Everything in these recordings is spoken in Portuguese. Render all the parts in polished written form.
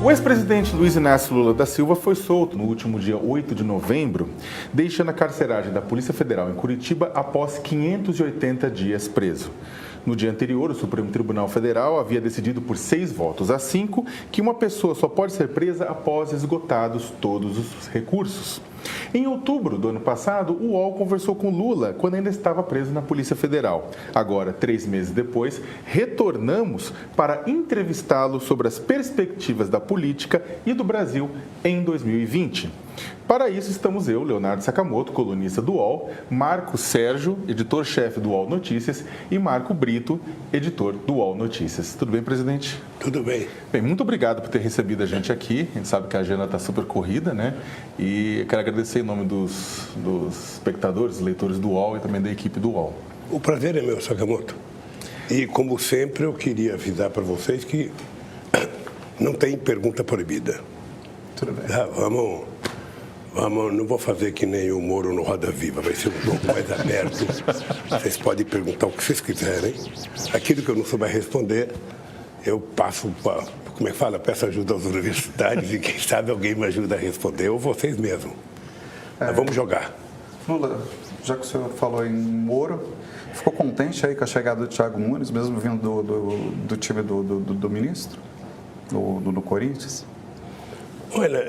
O ex-presidente Luiz Inácio Lula da Silva foi solto no último dia 8 de novembro, deixando a carceragem da Polícia Federal em Curitiba após 580 dias preso. No dia anterior, o Supremo Tribunal Federal havia decidido por 6 votos a 5 que uma pessoa só pode ser presa após esgotados todos os recursos. Em outubro do ano passado, o UOL conversou com Lula quando ainda estava preso na Polícia Federal. Agora, 3 meses depois, retornamos para entrevistá-lo sobre as perspectivas da política e do Brasil em 2020. Para isso, estamos eu, Leonardo Sakamoto, colunista do UOL, Marco Sérgio, editor-chefe do UOL Notícias, e Marco Brito, editor do UOL Notícias. Tudo bem, presidente? Tudo bem. Bem, muito obrigado por ter recebido a gente aqui. A gente sabe que a agenda está super corrida, né? E eu quero agradecer em nome dos espectadores, leitores do UOL e também da equipe do UOL. O prazer é meu, Sakamoto. E, como sempre, eu queria avisar para vocês que não tem pergunta proibida. Tudo bem. Vamos, não vou fazer que nem o Moro no Roda Viva, vai ser um pouco mais aberto. Vocês podem perguntar o que vocês quiserem. Aquilo que eu não souber responder, eu passo para, como é que fala? Peço ajuda às universidades e quem sabe alguém me ajuda a responder, ou vocês mesmos. Mas vamos jogar. Lula, já que o senhor falou em Moro, ficou contente aí com a chegada do Thiago Nunes, mesmo vindo do time do ministro, do Corinthians? Olha,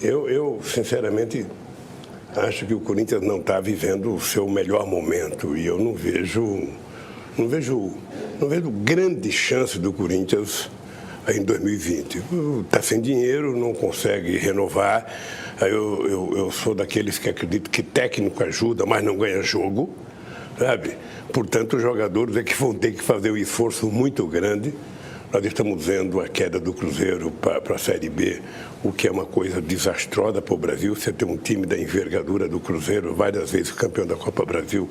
eu sinceramente acho que o Corinthians não está vivendo o seu melhor momento e eu não vejo grande chance do Corinthians em 2020. Está sem dinheiro, não consegue renovar. Eu sou daqueles que acreditam que técnico ajuda, mas não ganha jogo, sabe? Portanto, os jogadores é que vão ter que fazer um esforço muito grande. Nós estamos vendo a queda do Cruzeiro para a Série B, o que é uma coisa desastrosa para o Brasil. Você tem um time da envergadura do Cruzeiro, várias vezes campeão da Copa Brasil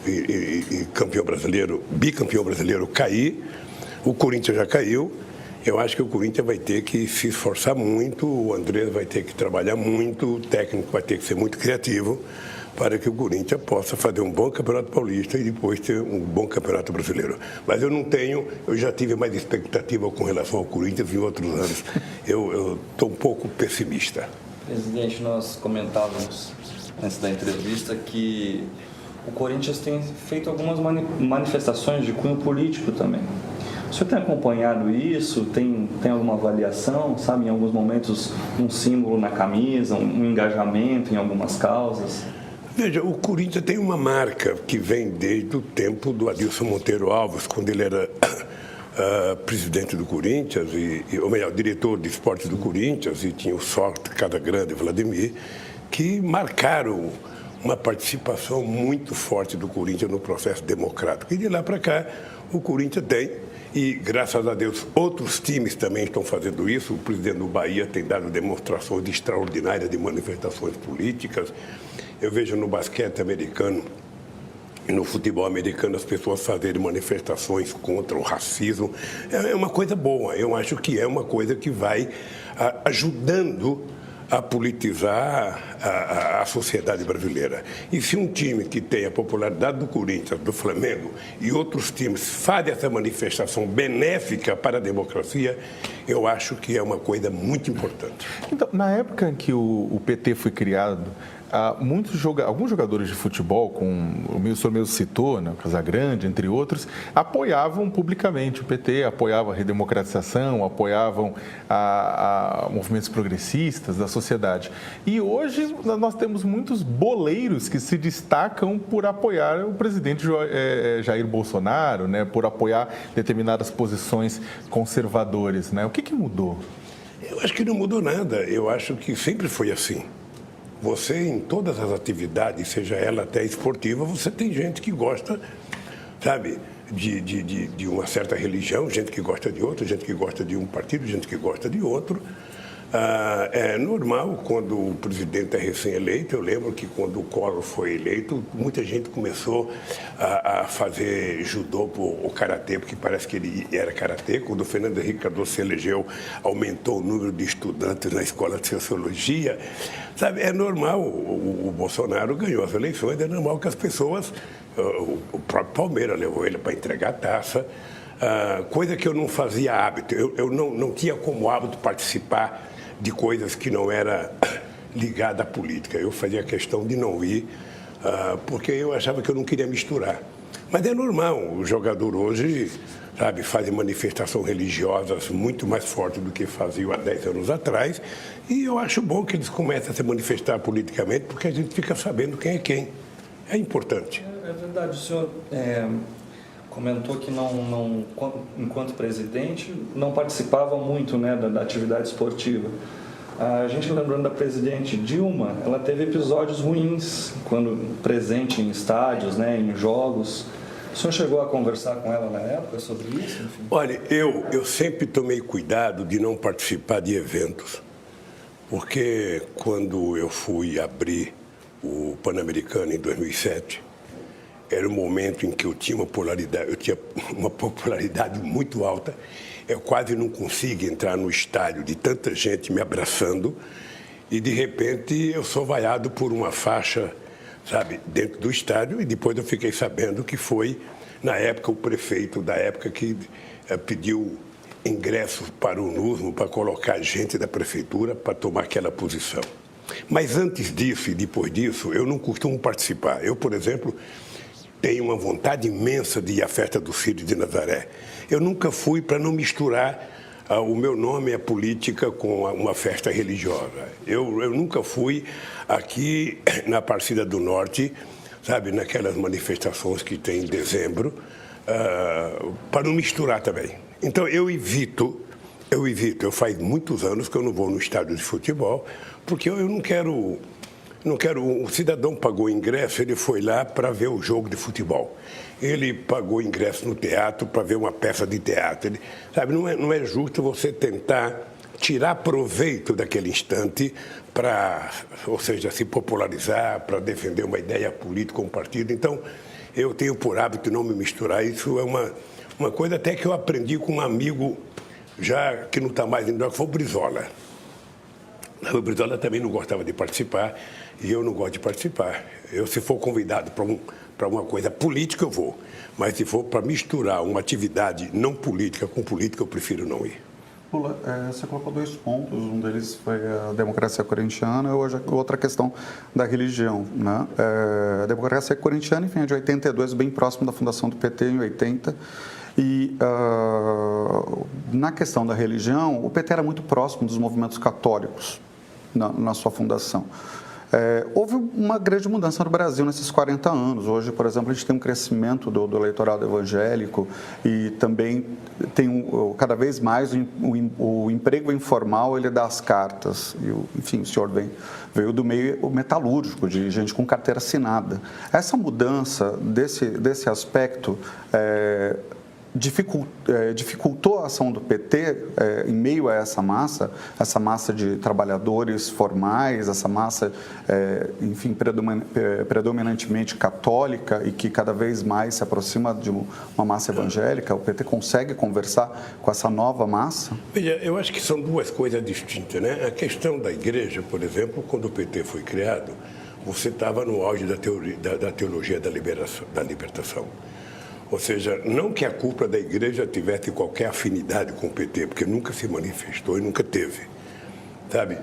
e campeão brasileiro, bicampeão brasileiro, cair. O Corinthians já caiu. Eu acho que o Corinthians vai ter que se esforçar muito, o Andrés vai ter que trabalhar muito, o técnico vai ter que ser muito criativo para que o Corinthians possa fazer um bom campeonato paulista e depois ter um bom campeonato brasileiro. Mas eu já tive mais expectativa com relação ao Corinthians em outros anos. Eu estou um pouco pessimista. Presidente, nós comentávamos antes da entrevista que o Corinthians tem feito algumas manifestações de cunho político também. O senhor tem acompanhado isso? Tem alguma avaliação? Sabe, em alguns momentos, um símbolo na camisa, um engajamento em algumas causas? Veja, o Corinthians tem uma marca que vem desde o tempo do Adilson Monteiro Alves, quando ele era presidente do Corinthians, ou melhor, diretor de esportes do Corinthians, e tinha o Sorte Casagrande e Vladimir, que marcaram uma participação muito forte do Corinthians no processo democrático. E de lá para cá, o Corinthians tem, e graças a Deus outros times também estão fazendo isso. O presidente do Bahia tem dado demonstrações extraordinárias de manifestações políticas. Eu vejo no basquete americano e no futebol americano as pessoas fazerem manifestações contra o racismo. É uma coisa boa, eu acho que é uma coisa que vai ajudando a politizar a sociedade brasileira. E se um time que tem a popularidade do Corinthians, do Flamengo e outros times fazem essa manifestação benéfica para a democracia, eu acho que é uma coisa muito importante. Então, na época em que o PT foi criado, alguns jogadores de futebol, como o senhor mesmo citou, né, o Casagrande, entre outros, apoiavam publicamente o PT, apoiavam a redemocratização, apoiavam movimentos progressistas da sociedade. E hoje nós temos muitos boleiros que se destacam por apoiar o presidente Jair Bolsonaro, né, por apoiar determinadas posições conservadoras, né? O que mudou? Eu acho que não mudou nada. Eu acho que sempre foi assim. Você, em todas as atividades, seja ela até esportiva, você tem gente que gosta, sabe, de uma certa religião, gente que gosta de outra, gente que gosta de um partido, gente que gosta de outro. É normal quando o presidente é recém-eleito. Eu lembro que quando o Collor foi eleito, muita gente começou a fazer judô ou karatê, porque parece que ele era karatê. Quando o Fernando Henrique Cardoso se elegeu, aumentou o número de estudantes na escola de sociologia. Sabe, é normal, o Bolsonaro ganhou as eleições, é normal que as pessoas, o próprio Palmeiras levou ele para entregar a taça. coisa que eu não fazia hábito. Eu não tinha como hábito participar de coisas que não era ligada à política. Eu fazia questão de não ir, porque eu achava que eu não queria misturar. Mas é normal, o jogador hoje, sabe, faz manifestações religiosas muito mais fortes do que faziam há 10 anos atrás, e eu acho bom que eles comecem a se manifestar politicamente, porque a gente fica sabendo quem é quem. É importante. É verdade, o senhor comentou que enquanto presidente, não participava muito, né, da atividade esportiva. A gente, lembrando da presidente Dilma, ela teve episódios ruins quando presente em estádios, né, em jogos. O senhor chegou a conversar com ela na época sobre isso? Enfim? Olha, eu sempre tomei cuidado de não participar de eventos, porque quando eu fui abrir o Pan-Americano em 2007, era um momento em que eu tinha uma popularidade muito alta. Eu quase não consigo entrar no estádio de tanta gente me abraçando e, de repente, eu sou vaiado por uma faixa, sabe, dentro do estádio, e depois eu fiquei sabendo que foi, na época, o prefeito da época que pediu ingressos para o NUSMO para colocar gente da prefeitura para tomar aquela posição. Mas antes disso e depois disso, eu não costumo participar. Eu, por exemplo, tenho uma vontade imensa de ir à festa do Círio de Nazaré. Eu nunca fui para não misturar o meu nome e a política com uma festa religiosa. Eu nunca fui aqui na Aparecida do Norte, sabe, naquelas manifestações que tem em dezembro, para não misturar também. Então eu evito, faz muitos anos que eu não vou no estádio de futebol, porque eu não quero, o cidadão pagou ingresso, ele foi lá para ver o jogo de futebol. Ele pagou ingresso no teatro para ver uma peça de teatro. Ele, sabe, não é justo você tentar tirar proveito daquele instante para, ou seja, se popularizar, para defender uma ideia política ou um partido. Então, eu tenho por hábito não me misturar. Isso é uma coisa até que eu aprendi com um amigo, já que não está mais indo, que foi o Brizola. O Brizola também não gostava de participar e eu não gosto de participar. Eu, se for convidado para uma coisa política, eu vou. Mas se for para misturar uma atividade não política com política, eu prefiro não ir. Lula, você colocou 2 pontos, um deles foi a democracia corintiana e outra questão da religião, né? A democracia corintiana, enfim, é de 82, bem próximo da fundação do PT em 80, e na questão da religião, o PT era muito próximo dos movimentos católicos na sua fundação. Houve uma grande mudança no Brasil nesses 40 anos. Hoje, por exemplo, a gente tem um crescimento do eleitorado evangélico e também tem cada vez mais o emprego informal, ele dá as cartas. Enfim, o senhor veio do meio metalúrgico, de gente com carteira assinada. Essa mudança desse aspecto dificultou a ação do PT em meio a essa massa de trabalhadores formais, essa massa, enfim, predominantemente católica e que cada vez mais se aproxima de uma massa evangélica. O PT consegue conversar com essa nova massa? Veja, eu acho que são 2 coisas distintas, né? A questão da igreja, por exemplo, quando o PT foi criado, você estava no auge da teologia da libertação. Ou seja, não que a cúpula da igreja tivesse qualquer afinidade com o PT, porque nunca se manifestou e nunca teve, sabe?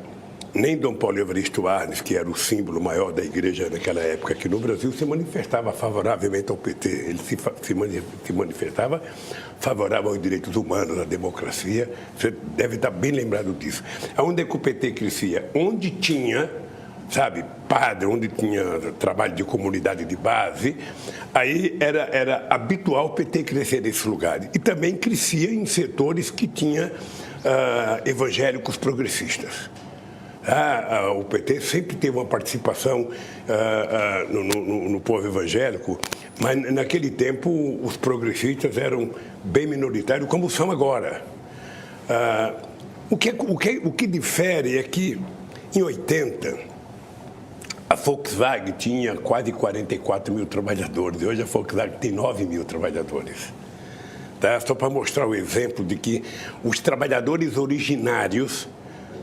Nem Dom Paulo Evaristo Arnes, que era o símbolo maior da igreja naquela época aqui no Brasil, se manifestava favoravelmente ao PT. Ele se manifestava favorável aos direitos humanos, à democracia. Você deve estar bem lembrado disso. Aonde é que o PT crescia? Onde tinha, sabe, padre, onde tinha trabalho de comunidade de base, aí era habitual o PT crescer nesses lugares. E também crescia em setores que tinha evangélicos progressistas. O PT sempre teve uma participação no povo evangélico, mas naquele tempo os progressistas eram bem minoritários, como são agora. O que difere é que, em 80, a Volkswagen tinha quase 44 mil trabalhadores, e hoje a Volkswagen tem 9 mil trabalhadores. Tá? Só para mostrar o exemplo de que os trabalhadores originários,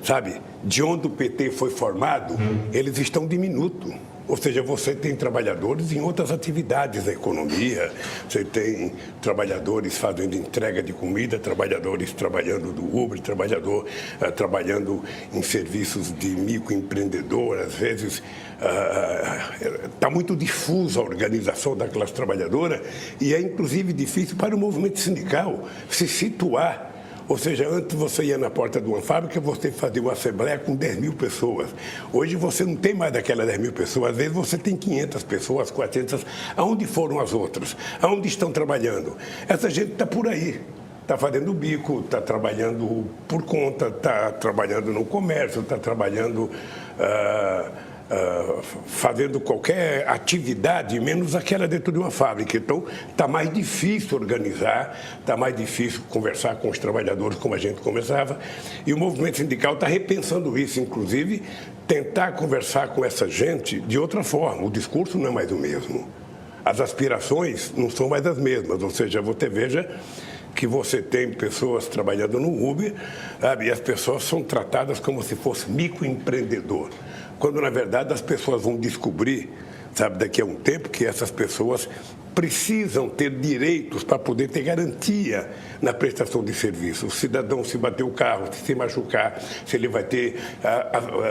sabe, de onde o PT foi formado, eles estão diminutos. Ou seja, você tem trabalhadores em outras atividades da economia, você tem trabalhadores fazendo entrega de comida, trabalhadores trabalhando do Uber, trabalhando em serviços de microempreendedor, às vezes está muito difusa a organização da classe trabalhadora e é inclusive difícil para o movimento sindical se situar. Ou seja, antes você ia na porta de uma fábrica, você fazia uma assembleia com 10 mil pessoas. Hoje você não tem mais daquelas 10 mil pessoas, às vezes você tem 500 pessoas, 400. Aonde foram as outras? Aonde estão trabalhando? Essa gente está por aí. Está fazendo bico, está trabalhando por conta, está trabalhando no comércio, está trabalhando... fazendo qualquer atividade, menos aquela dentro de uma fábrica. Então, está mais difícil organizar, está mais difícil conversar com os trabalhadores como a gente conversava. E o movimento sindical está repensando isso, inclusive, tentar conversar com essa gente de outra forma. O discurso não é mais o mesmo. As aspirações não são mais as mesmas. Ou seja, você veja que você tem pessoas trabalhando no Uber, sabe? E as pessoas são tratadas como se fosse microempreendedor. Quando, na verdade, as pessoas vão descobrir, sabe, daqui a um tempo, que essas pessoas precisam ter direitos para poder ter garantia na prestação de serviço. O cidadão, se bater o carro, se machucar, se ele vai ter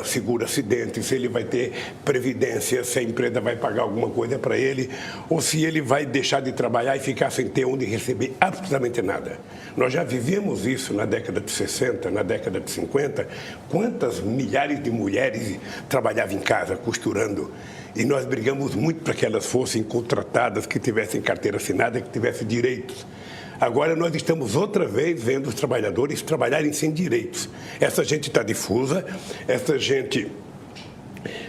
seguro acidente, se ele vai ter previdência, se a empresa vai pagar alguma coisa para ele, ou se ele vai deixar de trabalhar e ficar sem ter onde receber absolutamente nada. Nós já vivemos isso na década de 60, na década de 50. Quantas milhares de mulheres trabalhavam em casa, costurando? E nós brigamos muito para que elas fossem contratadas, que tivessem carteira assinada, que tivessem direitos. Agora nós estamos outra vez vendo os trabalhadores trabalharem sem direitos. Essa gente está difusa, essa gente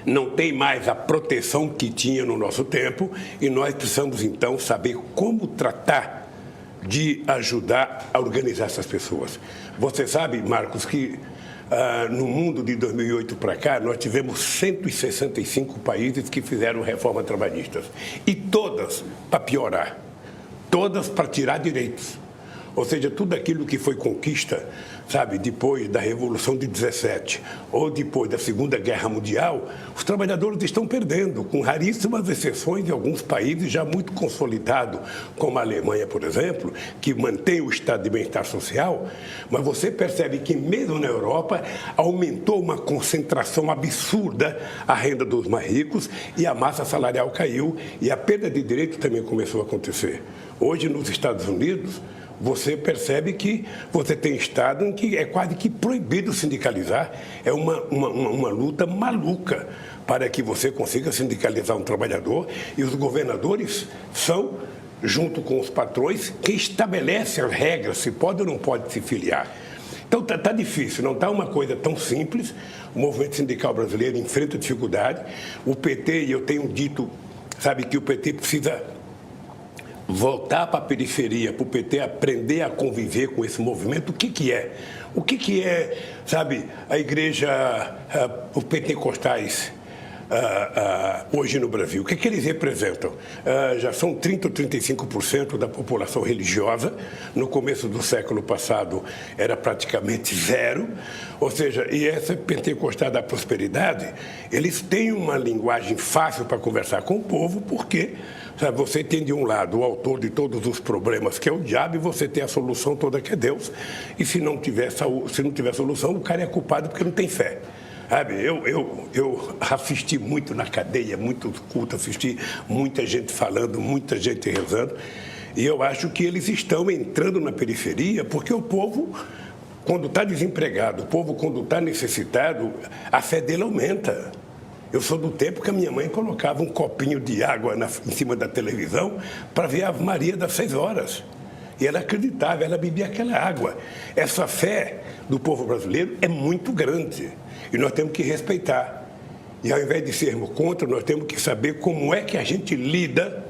não tem mais a proteção que tinha no nosso tempo e nós precisamos então saber como tratar de ajudar a organizar essas pessoas. Você sabe, Marcos, que no mundo de 2008 para cá, nós tivemos 165 países que fizeram reformas trabalhistas. E todas para piorar, todas para tirar direitos. Ou seja, tudo aquilo que foi conquista, sabe, depois da Revolução de 17 ou depois da Segunda Guerra Mundial, os trabalhadores estão perdendo, com raríssimas exceções em alguns países já muito consolidados, como a Alemanha, por exemplo, que mantém o estado de bem-estar social, mas você percebe que mesmo na Europa aumentou uma concentração absurda a renda dos mais ricos e a massa salarial caiu e a perda de direitos também começou a acontecer. Hoje, nos Estados Unidos, você percebe que você tem estado em que é quase que proibido sindicalizar. É uma luta maluca para que você consiga sindicalizar um trabalhador e os governadores são, junto com os patrões, que estabelecem as regras, se pode ou não pode se filiar. Então está difícil, não está uma coisa tão simples. O movimento sindical brasileiro enfrenta dificuldade. O PT, e eu tenho dito, sabe, que o PT precisa voltar para a periferia, para o PT aprender a conviver com esse movimento. O que é? O que é, sabe, a igreja, os pentecostais hoje no Brasil? O que eles representam? Já são 30% ou 35% da população religiosa. No começo do século passado era praticamente zero. Ou seja, e essa pentecostal da prosperidade, eles têm uma linguagem fácil para conversar com o povo, porque sabe, você tem de um lado o autor de todos os problemas, que é o diabo, e você tem a solução toda, que é Deus. E se não tiver solução, o cara é culpado porque não tem fé. Sabe, eu assisti muito na cadeia, muito culto, assisti muita gente falando, muita gente rezando, e eu acho que eles estão entrando na periferia porque o povo, quando está desempregado, o povo, quando está necessitado, a fé dele aumenta. Eu sou do tempo que a minha mãe colocava um copinho de água em cima da televisão para ver a Ave Maria das 6 horas. E ela acreditava, ela bebia aquela água. Essa fé do povo brasileiro é muito grande e nós temos que respeitar. E ao invés de sermos contra, nós temos que saber como é que a gente lida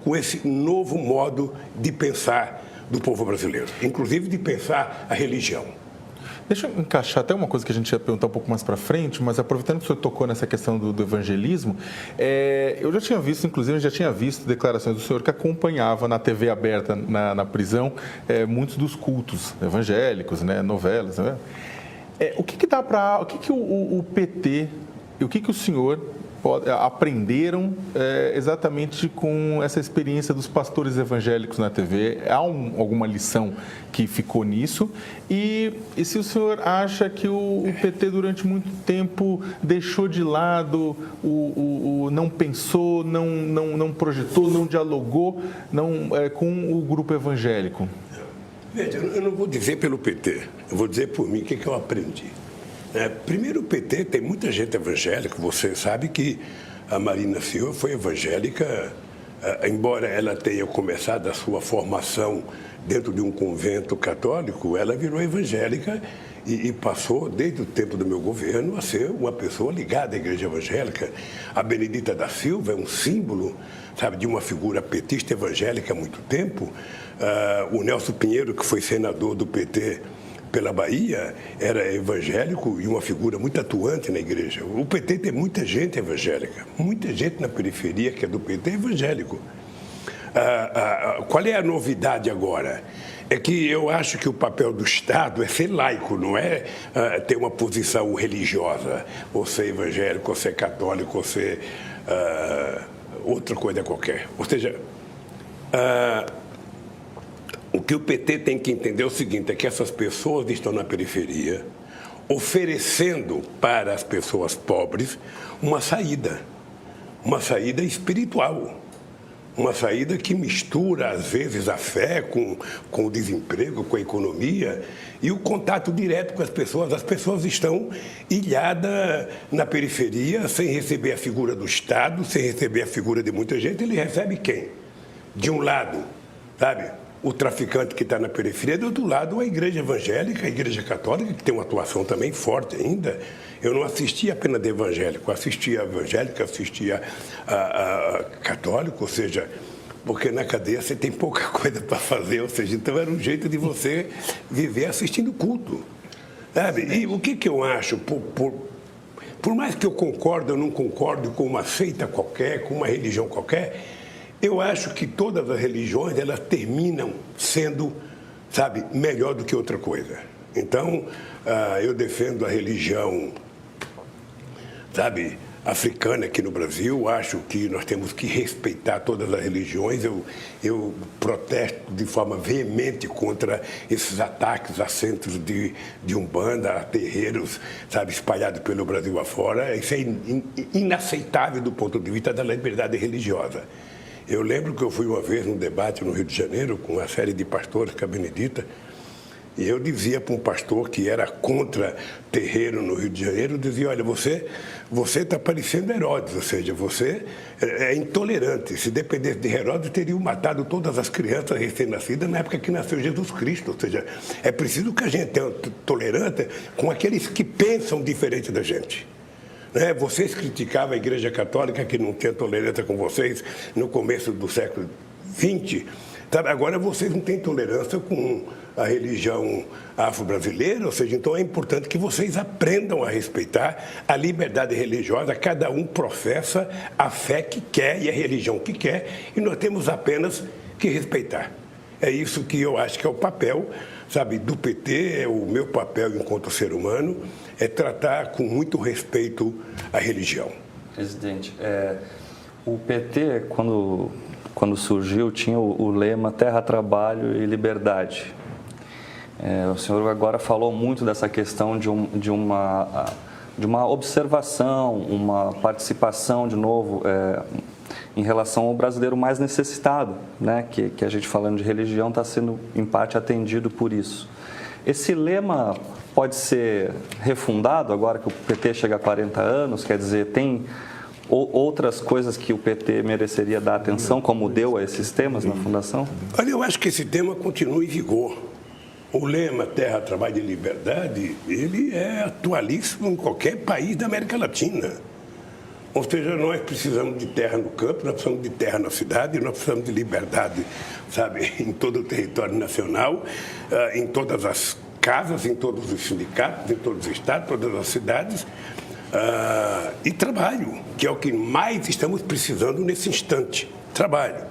com esse novo modo de pensar do povo brasileiro, inclusive de pensar a religião. Deixa eu encaixar até uma coisa que a gente ia perguntar um pouco mais para frente, mas aproveitando que o senhor tocou nessa questão do evangelismo, eu já tinha visto, inclusive, declarações do senhor que acompanhava na TV aberta, na prisão, muitos dos cultos evangélicos, né, novelas, né? O que dá para... O que o PT, o que o senhor aprenderam exatamente com essa experiência dos pastores evangélicos na TV? Há alguma lição que ficou nisso? E se o senhor acha que o PT durante muito tempo deixou de lado, não pensou, não projetou, não dialogou com o grupo evangélico? Veja, eu não vou dizer pelo PT, eu vou dizer por mim o que eu aprendi. Primeiro, o PT tem muita gente evangélica. Você sabe que a Marina Silva foi evangélica, embora ela tenha começado a sua formação dentro de um convento católico, ela virou evangélica e passou, desde o tempo do meu governo, a ser uma pessoa ligada à igreja evangélica. A Benedita da Silva é um símbolo, sabe, de uma figura petista evangélica há muito tempo. O Nelson Pinheiro, que foi senador do PT pela Bahia, era evangélico e uma figura muito atuante na igreja. O PT tem muita gente evangélica, muita gente na periferia que é do PT evangélico. Qual é a novidade agora? É que eu acho que o papel do Estado é ser laico, não é ter uma posição religiosa, ou ser evangélico, ou ser católico, ou ser outra coisa qualquer. Ou seja, o que o PT tem que entender é o seguinte, é que essas pessoas estão na periferia oferecendo para as pessoas pobres uma saída espiritual, uma saída que mistura, às vezes, a fé com o desemprego, com a economia e o contato direto com as pessoas. As pessoas estão ilhadas na periferia, sem receber a figura do Estado, sem receber a figura de muita gente. Ele recebe quem? De um lado, sabe, o traficante que está na periferia, do outro lado, a igreja evangélica, a igreja católica, que tem uma atuação também forte ainda. Eu não assistia apenas de evangélico, assistia a evangélica, assistia a católico, ou seja, porque na cadeia você tem pouca coisa para fazer, ou seja, então era um jeito de você viver assistindo culto, sabe? E o que eu acho, por mais que eu concorde ou não concorde com uma seita qualquer, com uma religião qualquer, eu acho que todas as religiões, elas terminam sendo, sabe, melhor do que outra coisa. Então, eu defendo a religião, sabe, africana aqui no Brasil. Acho que nós temos que respeitar todas as religiões. Eu protesto de forma veemente contra esses ataques a centros de umbanda, a terreiros, sabe, espalhados pelo Brasil afora. Isso é inaceitável do ponto de vista da liberdade religiosa. Eu lembro que eu fui uma vez num debate no Rio de Janeiro com uma série de pastores, com a Benedita, e eu dizia para um pastor que era contra terreiro no Rio de Janeiro, eu dizia, olha, você está parecendo Herodes, ou seja, você é intolerante. Se dependesse de Herodes, teriam matado todas as crianças recém-nascidas na época que nasceu Jesus Cristo. Ou seja, é preciso que a gente tenha tolerância com aqueles que pensam diferente da gente. Vocês criticavam a Igreja Católica, que não tinha tolerância com vocês no começo do século XX. Agora vocês não têm tolerância com a religião afro-brasileira, ou seja, então é importante que vocês aprendam a respeitar a liberdade religiosa. Cada um professa a fé que quer e a religião que quer, e nós temos apenas que respeitar. É isso que eu acho que é o papel, sabe, do PT, é o meu papel enquanto ser humano, é tratar com muito respeito a religião. Presidente, o PT, quando surgiu, tinha o lema Terra, Trabalho e Liberdade. O senhor agora falou muito dessa questão de uma observação, uma participação, de novo, em relação ao brasileiro mais necessitado, né? Que a gente, falando de religião, está sendo, em parte, atendido por isso. Esse lema pode ser refundado agora que o PT chega a 40 anos? Quer dizer, tem outras coisas que o PT mereceria dar atenção, como deu a esses temas na Fundação? Olha, eu acho que esse tema continua em vigor. O lema Terra, Trabalho e Liberdade, ele é atualíssimo em qualquer país da América Latina. Ou seja, nós precisamos de terra no campo, nós precisamos de terra na cidade, nós precisamos de liberdade, sabe, em todo o território nacional, em todas as casas, em todos os sindicatos, em todos os estados, todas as cidades, e trabalho, que é o que mais estamos precisando nesse instante. Trabalho.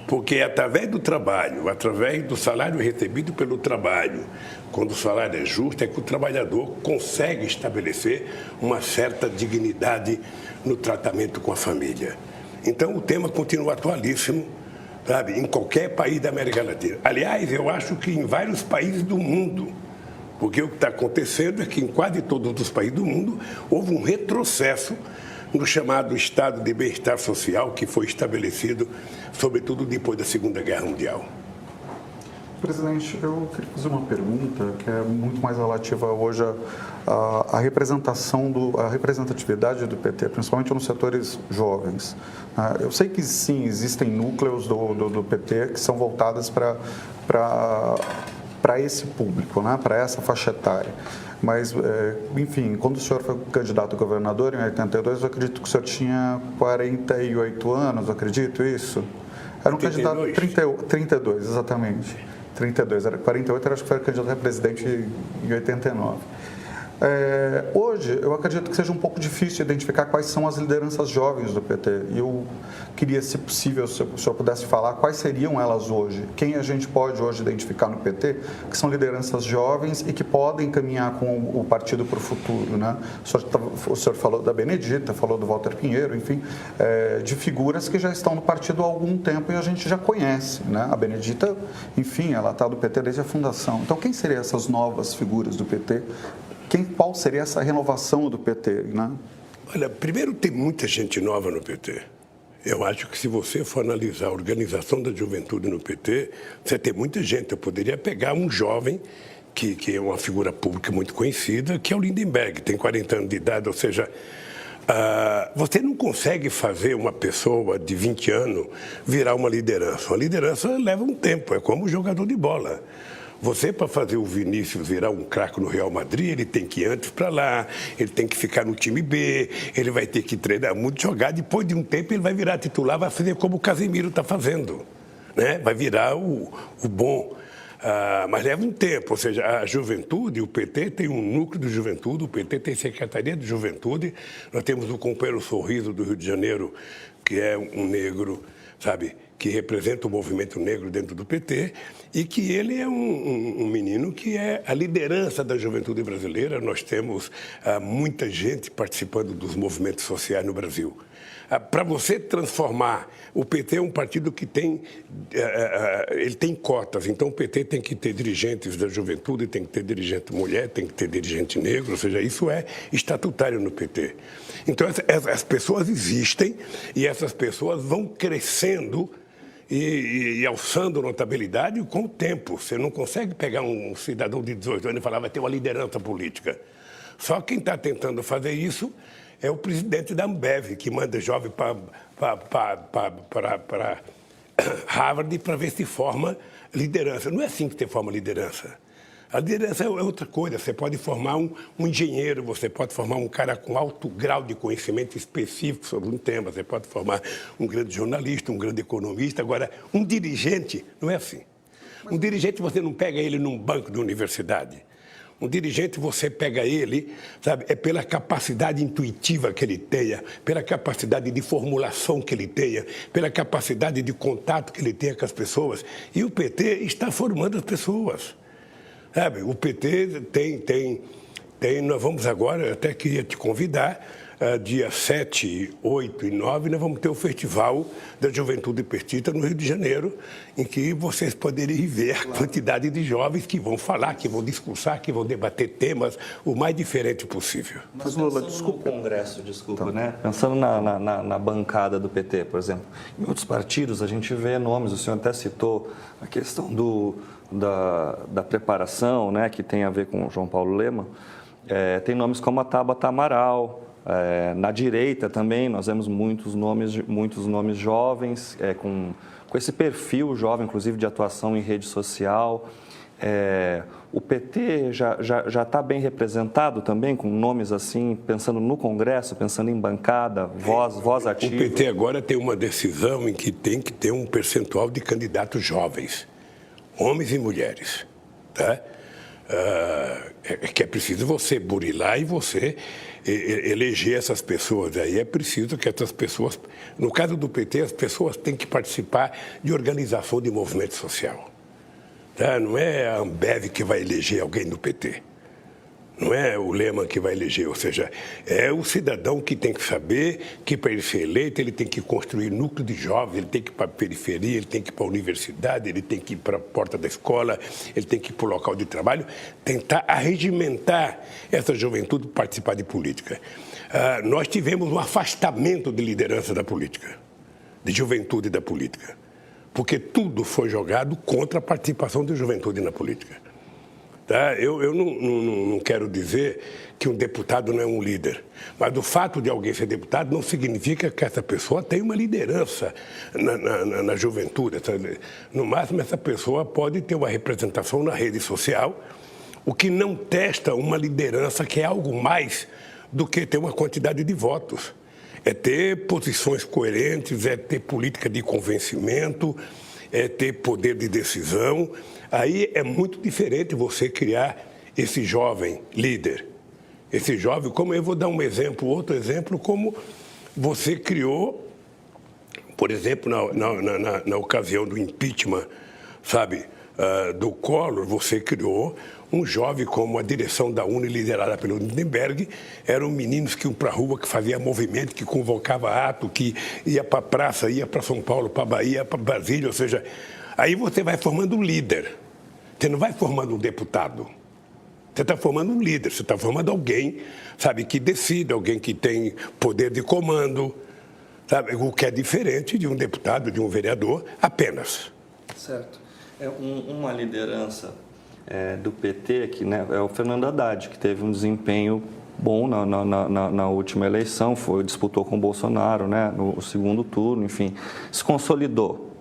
Porque é através do trabalho, através do salário recebido pelo trabalho, quando o salário é justo, é que o trabalhador consegue estabelecer uma certa dignidade no tratamento com a família. Então, o tema continua atualíssimo, sabe, em qualquer país da América Latina. Aliás, eu acho que em vários países do mundo, porque o que está acontecendo é que em quase todos os países do mundo houve um retrocesso no chamado estado de bem-estar social que foi estabelecido, sobretudo depois da Segunda Guerra Mundial. Presidente, eu queria fazer uma pergunta que é muito mais relativa hoje à representatividade do PT, principalmente nos setores jovens. Eu sei que sim, existem núcleos do PT que são voltados para esse público, né, para essa faixa etária. Mas, enfim, quando o senhor foi candidato a governador em 82, eu acredito que o senhor tinha 48 anos, eu acredito isso? Era um 32. candidato... 32, exatamente. 32, era 48, acho que foi candidato a presidente em 89. Hoje, eu acredito que seja um pouco difícil identificar quais são as lideranças jovens do PT. E eu queria, se possível, se o senhor pudesse falar quais seriam elas hoje. Quem a gente pode hoje identificar no PT que são lideranças jovens e que podem caminhar com o partido para o futuro, né? O senhor falou da Benedita, falou do Walter Pinheiro, enfim, de figuras que já estão no partido há algum tempo e a gente já conhece, né? A Benedita, enfim, ela está do PT desde a fundação. Então, quem seriam essas novas figuras do PT? Qual seria essa renovação do PT, né? Olha, primeiro tem muita gente nova no PT. Eu acho que se você for analisar a organização da juventude no PT, você tem muita gente. Eu poderia pegar um jovem que é uma figura pública muito conhecida, que é o Lindenberg, tem 40 anos de idade, ou seja, você não consegue fazer uma pessoa de 20 anos virar uma liderança. Uma liderança leva um tempo, é como um jogador de bola. Você, para fazer o Vinícius virar um craque no Real Madrid, ele tem que ir antes para lá, ele tem que ficar no time B, ele vai ter que treinar muito, jogar. Depois de um tempo, ele vai virar titular, vai fazer como o Casemiro está fazendo, né? Vai virar o bom. Mas leva um tempo, ou seja, a juventude, o PT tem um núcleo de juventude, o PT tem Secretaria de Juventude, nós temos o companheiro Sorriso do Rio de Janeiro, que é um negro, sabe, que representa o movimento negro dentro do PT, e que ele é um menino que é a liderança da juventude brasileira. Nós temos muita gente participando dos movimentos sociais no Brasil. Para você transformar, o PT é um partido que ele tem cotas, então o PT tem que ter dirigentes da juventude, tem que ter dirigente mulher, tem que ter dirigente negro, ou seja, isso é estatutário no PT. Então as pessoas existem e essas pessoas vão crescendo e alçando notabilidade com o tempo. Você não consegue pegar um cidadão de 18 anos e falar vai ter uma liderança política. Só quem está tentando fazer isso é o presidente da Ambev, que manda jovem para Harvard para ver se forma liderança. Não é assim que você forma liderança. A liderança é outra coisa. Você pode formar um engenheiro, você pode formar um cara com alto grau de conhecimento específico sobre um tema, você pode formar um grande jornalista, um grande economista. Agora, um dirigente não é assim. Um dirigente você não pega ele num banco de universidade. Um dirigente, você pega ele, sabe, é pela capacidade intuitiva que ele tenha, pela capacidade de formulação que ele tenha, pela capacidade de contato que ele tenha com as pessoas. E o PT está formando as pessoas. Sabe, o PT nós vamos agora, eu até queria te convidar, dia 7, 8 e 9, nós vamos ter o Festival da Juventude Petista no Rio de Janeiro, em que vocês poderem ver a quantidade de jovens que vão falar, que vão discursar, que vão debater temas o mais diferente possível. Mas pensando no Congresso, né? Pensando na bancada do PT, por exemplo, em outros partidos a gente vê nomes, o senhor até citou a questão da preparação, né, que tem a ver com o João Paulo Lemann. Tem nomes como a Tabata Amaral. Na direita também nós vemos muitos nomes jovens, com esse perfil jovem, inclusive de atuação em rede social. O PT já está bem representado também, com nomes assim, pensando no Congresso, pensando em bancada, voz ativa. O PT agora tem uma decisão em que tem que ter um percentual de candidatos jovens, homens e mulheres, tá? que é preciso você burilar e você eleger essas pessoas. Aí é preciso que essas pessoas, no caso do PT, as pessoas têm que participar de organização de movimento social. Tá? Não é a Ambev que vai eleger alguém do PT. Não é o Lema que vai eleger, ou seja, é o cidadão que tem que saber que para ele ser eleito ele tem que construir núcleo de jovens, ele tem que ir para a periferia, ele tem que ir para a universidade, ele tem que ir para a porta da escola, ele tem que ir para o local de trabalho, tentar arregimentar essa juventude para participar de política. Nós tivemos um afastamento de liderança da política, de juventude da política, porque tudo foi jogado contra a participação da juventude na política. Tá? Eu não quero dizer que um deputado não é um líder, mas o fato de alguém ser deputado não significa que essa pessoa tem uma liderança na juventude. No máximo, essa pessoa pode ter uma representação na rede social, o que não testa uma liderança que é algo mais do que ter uma quantidade de votos. É ter posições coerentes, é ter política de convencimento, é ter poder de decisão. Aí é muito diferente você criar esse jovem líder. Esse jovem, como eu vou dar um exemplo, outro exemplo, como você criou, por exemplo, na ocasião do impeachment, sabe, do Collor, você criou um jovem como a direção da UNE, liderada pelo Lindenberg, eram meninos que iam para a rua, que faziam movimento, que convocava ato, que ia para a praça, ia para São Paulo, para a Bahia, para Brasília, ou seja, aí você vai formando um líder. Você não vai formando um deputado. Você está formando um líder, você está formando alguém, sabe, que decide, alguém que tem poder de comando, sabe, o que é diferente de um deputado, de um vereador, apenas. Certo. Uma liderança do PT aqui, né, é o Fernando Haddad, que teve um desempenho bom na última eleição, disputou com o Bolsonaro, né, no segundo turno, enfim, se consolidou.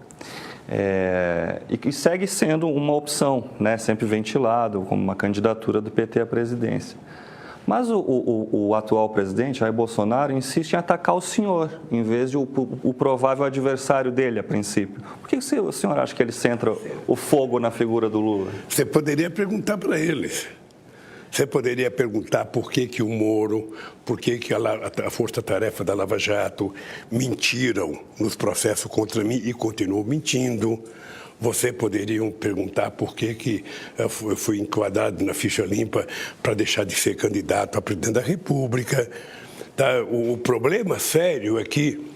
E que segue sendo uma opção, né, sempre ventilado como uma candidatura do PT à presidência. Mas o atual presidente, Jair Bolsonaro, insiste em atacar o senhor, em vez de o provável adversário dele, a princípio. Por que o senhor acha que ele centra o fogo na figura do Lula? Você poderia perguntar para eles. Você poderia perguntar por que o Moro, por que a Força-Tarefa da Lava Jato mentiram nos processos contra mim e continuam mentindo. Você poderia perguntar por que eu fui enquadrado na ficha limpa para deixar de ser candidato a presidente da República. Tá? O problema sério é que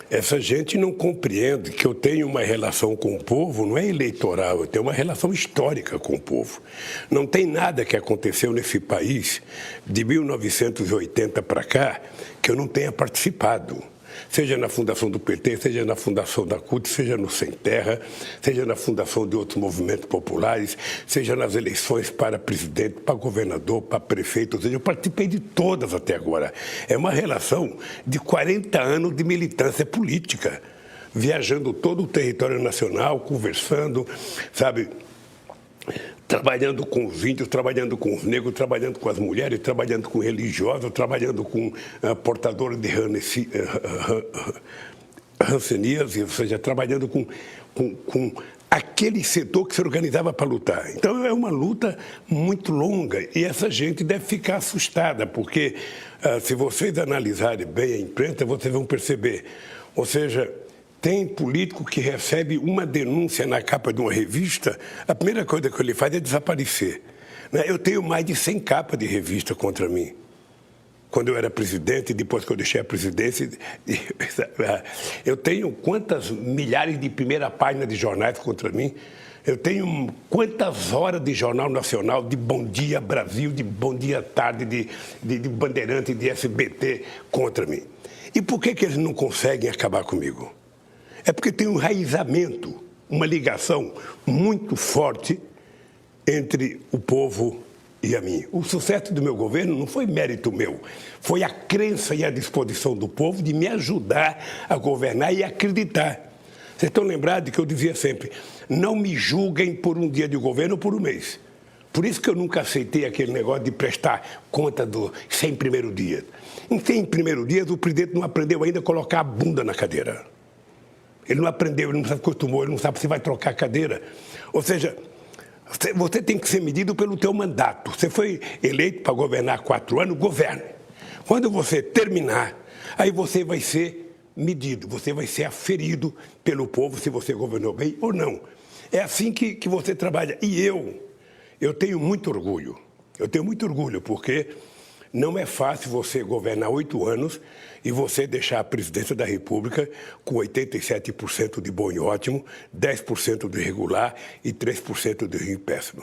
essa gente não compreende que eu tenho uma relação com o povo, não é eleitoral, eu tenho uma relação histórica com o povo. Não tem nada que aconteceu nesse país de 1980 para cá que eu não tenha participado. Seja na fundação do PT, seja na fundação da CUT, seja no Sem Terra, seja na fundação de outros movimentos populares, seja nas eleições para presidente, para governador, para prefeito, ou seja, eu participei de todas até agora. É uma relação de 40 anos de militância política, viajando todo o território nacional, conversando, sabe, trabalhando com os índios, trabalhando com os negros, trabalhando com as mulheres, trabalhando com religiosos, trabalhando com portadores de hanseníase, ou seja, trabalhando com aquele setor que se organizava para lutar. Então, é uma luta muito longa e essa gente deve ficar assustada, porque se vocês analisarem bem a imprensa, vocês vão perceber, ou seja, tem político que recebe uma denúncia na capa de uma revista, a primeira coisa que ele faz é desaparecer. Eu tenho mais de 100 capas de revista contra mim. Quando eu era presidente, depois que eu deixei a presidência, eu tenho quantas milhares de primeira página de jornais contra mim. Eu tenho quantas horas de Jornal Nacional, de Bom Dia Brasil, de Bom Dia Tarde, de Bandeirante, de SBT contra mim. E por que eles não conseguem acabar comigo? É porque tem um enraizamento, uma ligação muito forte entre o povo e a mim. O sucesso do meu governo não foi mérito meu, foi a crença e a disposição do povo de me ajudar a governar e acreditar. Vocês estão lembrados que eu dizia sempre, não me julguem por um dia de governo ou por um mês. Por isso que eu nunca aceitei aquele negócio de prestar conta dos 100 primeiros dias. Em 100 primeiros dias, o presidente não aprendeu ainda a colocar a bunda na cadeira. Ele não aprendeu, ele não se acostumou, ele não sabe se vai trocar a cadeira. Ou seja, Você tem que ser medido pelo teu mandato. Você foi eleito para governar 4 anos, governe. Quando você terminar, aí você vai ser medido, você vai ser aferido pelo povo se você governou bem ou não. É assim que você trabalha. E eu tenho muito orgulho. Eu tenho muito orgulho, porque não é fácil você governar 8 anos e você deixar a presidência da República com 87% de bom e ótimo, 10% de irregular e 3% de ruim e péssimo.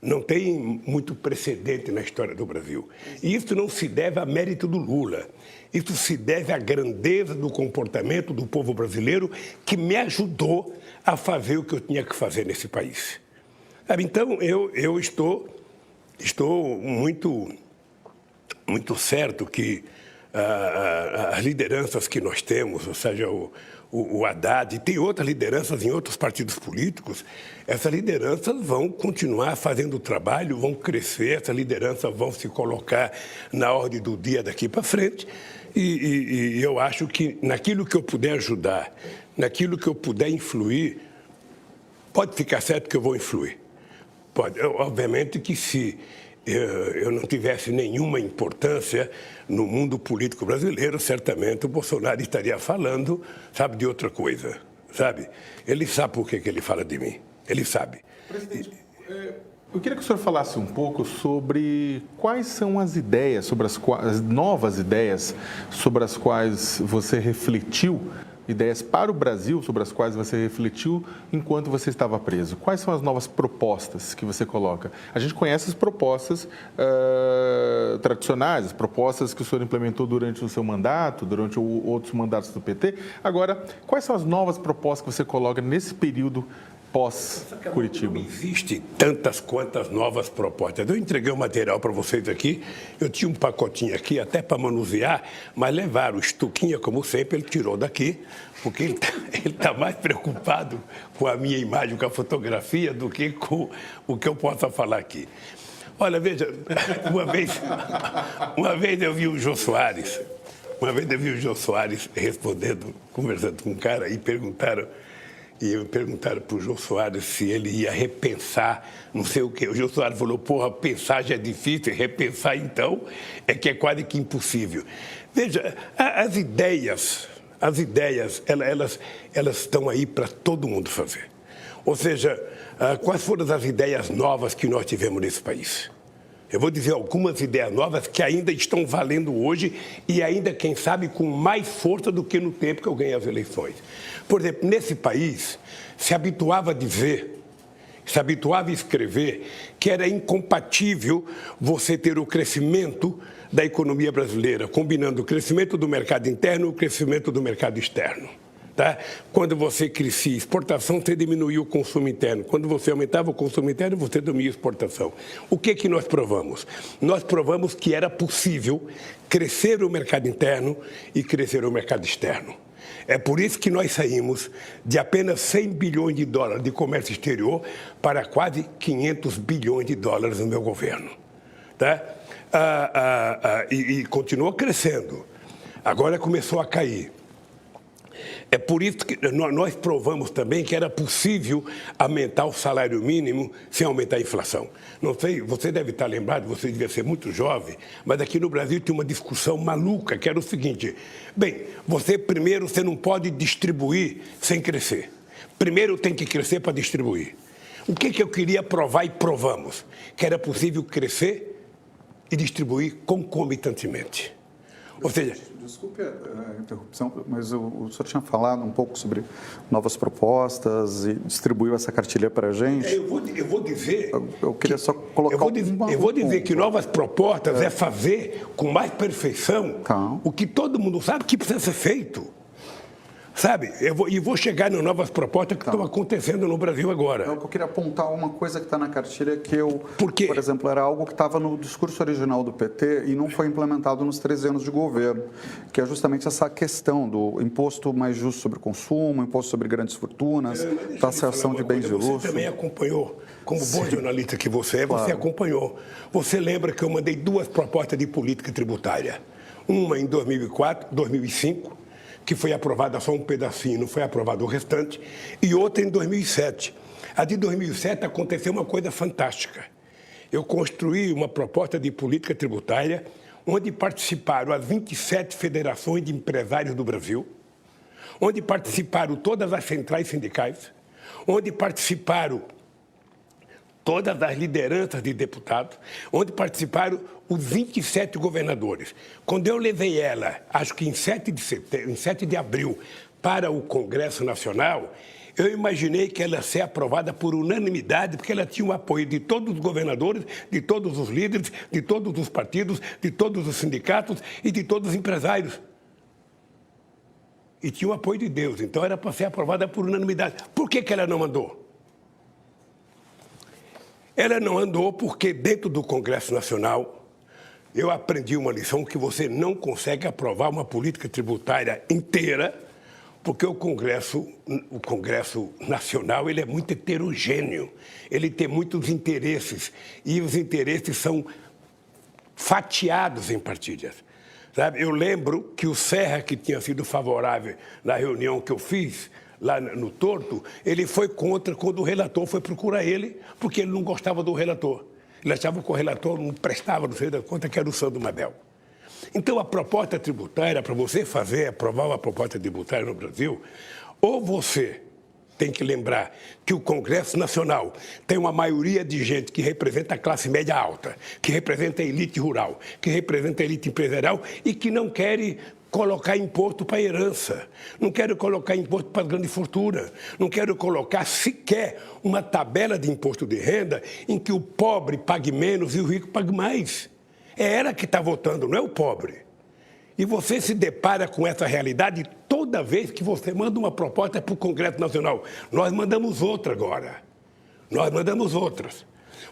Não tem muito precedente na história do Brasil. E isso não se deve a mérito do Lula. Isso se deve à grandeza do comportamento do povo brasileiro que me ajudou a fazer o que eu tinha que fazer nesse país. Então, eu estou muito certo que as lideranças que nós temos, ou seja, o Haddad, e tem outras lideranças em outros partidos políticos, essas lideranças vão continuar fazendo o trabalho, vão crescer, essas lideranças vão se colocar na ordem do dia daqui para frente, e eu acho que naquilo que eu puder ajudar, naquilo que eu puder influir, pode ficar certo que eu vou influir. Pode. Obviamente que se eu não tivesse nenhuma importância no mundo político brasileiro, certamente o Bolsonaro estaria falando, sabe, de outra coisa, sabe? Ele sabe por que ele fala de mim, ele sabe. Presidente, eu queria que o senhor falasse um pouco sobre quais são as ideias, as novas ideias sobre as quais você refletiu, ideias para o Brasil sobre as quais você refletiu enquanto você estava preso. Quais são as novas propostas que você coloca? A gente conhece as propostas tradicionais, as propostas que o senhor implementou durante o seu mandato, durante outros mandatos do PT. Agora, quais são as novas propostas que você coloca nesse período pós-Curitiba? Não existe tantas quantas novas propostas. Eu entreguei o material para vocês aqui, eu tinha um pacotinho aqui até para manusear, mas levaram o Stuquinha, como sempre, ele tirou daqui, porque ele está mais preocupado com a minha imagem, com a fotografia, do que com o que eu possa falar aqui. Olha, veja, uma vez eu vi o Jô Soares, respondendo, conversando com um cara, e perguntaram para o Jô Soares se ele ia repensar, não sei o quê. O Jô Soares falou, porra, pensar já é difícil, repensar então é que é quase que impossível. Veja, as ideias, elas estão aí para todo mundo fazer. Ou seja, quais foram as ideias novas que nós tivemos nesse país? Eu vou dizer algumas ideias novas que ainda estão valendo hoje e ainda, quem sabe, com mais força do que no tempo que eu ganhei as eleições. Por exemplo, nesse país, se habituava a dizer, se habituava a escrever que era incompatível você ter o crescimento da economia brasileira, combinando o crescimento do mercado interno e o crescimento do mercado externo. Tá? Quando você crescia exportação, você diminuía o consumo interno. Quando você aumentava o consumo interno, você diminuía a exportação. O que nós provamos? Nós provamos que era possível crescer o mercado interno e crescer o mercado externo. É por isso que nós saímos de apenas 100 bilhões de dólares de comércio exterior para quase 500 bilhões de dólares no meu governo. Tá? E continuou crescendo. Agora começou a cair. É por isso que nós provamos também que era possível aumentar o salário mínimo sem aumentar a inflação. Não sei, você deve estar lembrado, você devia ser muito jovem, mas aqui no Brasil tinha uma discussão maluca, que era o seguinte: bem, primeiro você não pode distribuir sem crescer. Primeiro tem que crescer para distribuir. O que eu queria provar e provamos? Que era possível crescer e distribuir concomitantemente. Ou seja... Desculpe a interrupção, mas o senhor tinha falado um pouco sobre novas propostas e distribuiu essa cartilha para a gente. Eu vou dizer... Eu queria só colocar... Eu vou dizer que novas propostas é fazer com mais perfeição o que todo mundo sabe que precisa ser feito. Sabe? Eu vou chegar nas novas propostas que estão acontecendo no Brasil agora. Eu queria apontar uma coisa que está na cartilha que por exemplo, era algo que estava no discurso original do PT e não foi implementado nos 13 anos de governo, que é justamente essa questão do imposto mais justo sobre o consumo, imposto sobre grandes fortunas, taxação de bens de luxo. Você também acompanhou, como bom jornalista que você é, você acompanhou. Você lembra que eu mandei 2 propostas de política tributária. Uma em 2004, 2005, que foi aprovada só um pedacinho, não foi aprovado o restante, e outra em 2007. A de 2007 aconteceu uma coisa fantástica. Eu construí uma proposta de política tributária onde participaram as 27 federações de empresários do Brasil, onde participaram todas as centrais sindicais, onde participaram todas as lideranças de deputados, onde participaram os 27 governadores. Quando eu levei ela, acho que em 7 de abril, para o Congresso Nacional, eu imaginei que ela ia ser aprovada por unanimidade, porque ela tinha o apoio de todos os governadores, de todos os líderes, de todos os partidos, de todos os sindicatos e de todos os empresários. E tinha o apoio de Deus, então era para ser aprovada por unanimidade. Por que ela não andou? Ela não andou porque dentro do Congresso Nacional eu aprendi uma lição que você não consegue aprovar uma política tributária inteira, porque o Congresso Nacional ele é muito heterogêneo, ele tem muitos interesses e os interesses são fatiados em partilhas. Sabe? Eu lembro que o Serra, que tinha sido favorável na reunião que eu fiz lá no Torto, ele foi contra quando o relator foi procurar ele, porque ele não gostava do relator. Ele achava que o relator não prestava, não sei da conta, que era o Sandro Mabel. Então, a proposta tributária, para você aprovar uma proposta tributária no Brasil, ou você tem que lembrar que o Congresso Nacional tem uma maioria de gente que representa a classe média alta, que representa a elite rural, que representa a elite empresarial e que não quer colocar imposto para a herança, não quero colocar imposto para a grande fortuna, não quero colocar sequer uma tabela de imposto de renda em que o pobre pague menos e o rico pague mais. É ela que está votando, não é o pobre. E você se depara com essa realidade toda vez que você manda uma proposta para o Congresso Nacional. Nós mandamos outra agora. Nós mandamos outras.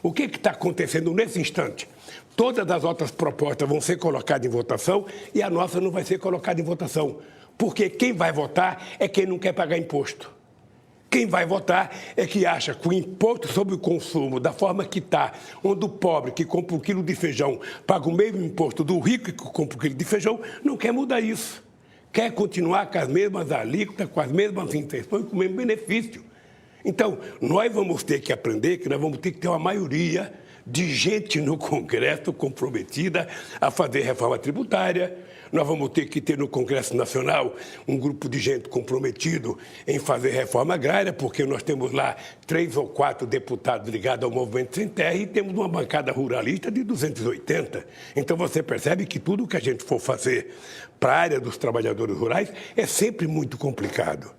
O que está acontecendo nesse instante? Todas as outras propostas vão ser colocadas em votação e a nossa não vai ser colocada em votação. Porque quem vai votar é quem não quer pagar imposto. Quem vai votar é que acha que o imposto sobre o consumo, da forma que está, onde o pobre que compra um quilo de feijão paga o mesmo imposto do rico que compra um quilo de feijão, não quer mudar isso. Quer continuar com as mesmas alíquotas, com as mesmas intenções, com o mesmo benefício. Então, nós vamos ter que aprender que nós vamos ter que ter uma maioria de gente no Congresso comprometida a fazer reforma tributária. Nós vamos ter que ter no Congresso Nacional um grupo de gente comprometido em fazer reforma agrária, porque nós temos lá 3 ou 4 deputados ligados ao Movimento Sem Terra e temos uma bancada ruralista de 280. Então você percebe que tudo que a gente for fazer para a área dos trabalhadores rurais é sempre muito complicado.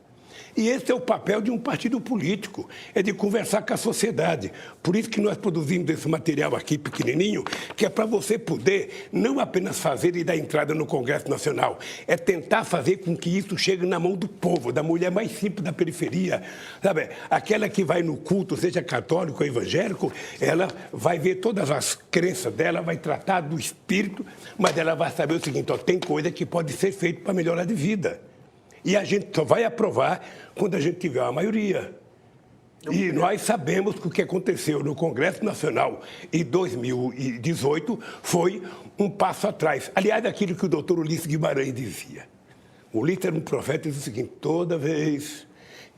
E esse é o papel de um partido político, é de conversar com a sociedade. Por isso que nós produzimos esse material aqui pequenininho, que é para você poder não apenas fazer e dar entrada no Congresso Nacional, é tentar fazer com que isso chegue na mão do povo, da mulher mais simples da periferia. Sabe? Aquela que vai no culto, seja católico ou evangélico, ela vai ver todas as crenças dela, vai tratar do espírito, mas ela vai saber o seguinte, ó, tem coisa que pode ser feita para melhorar de vida. E a gente só vai aprovar quando a gente tiver uma maioria. E nós sabemos que o que aconteceu no Congresso Nacional em 2018 foi um passo atrás. Aliás, aquilo que o doutor Ulisses Guimarães dizia. O Ulisses era um profeta e dizia o seguinte, toda vez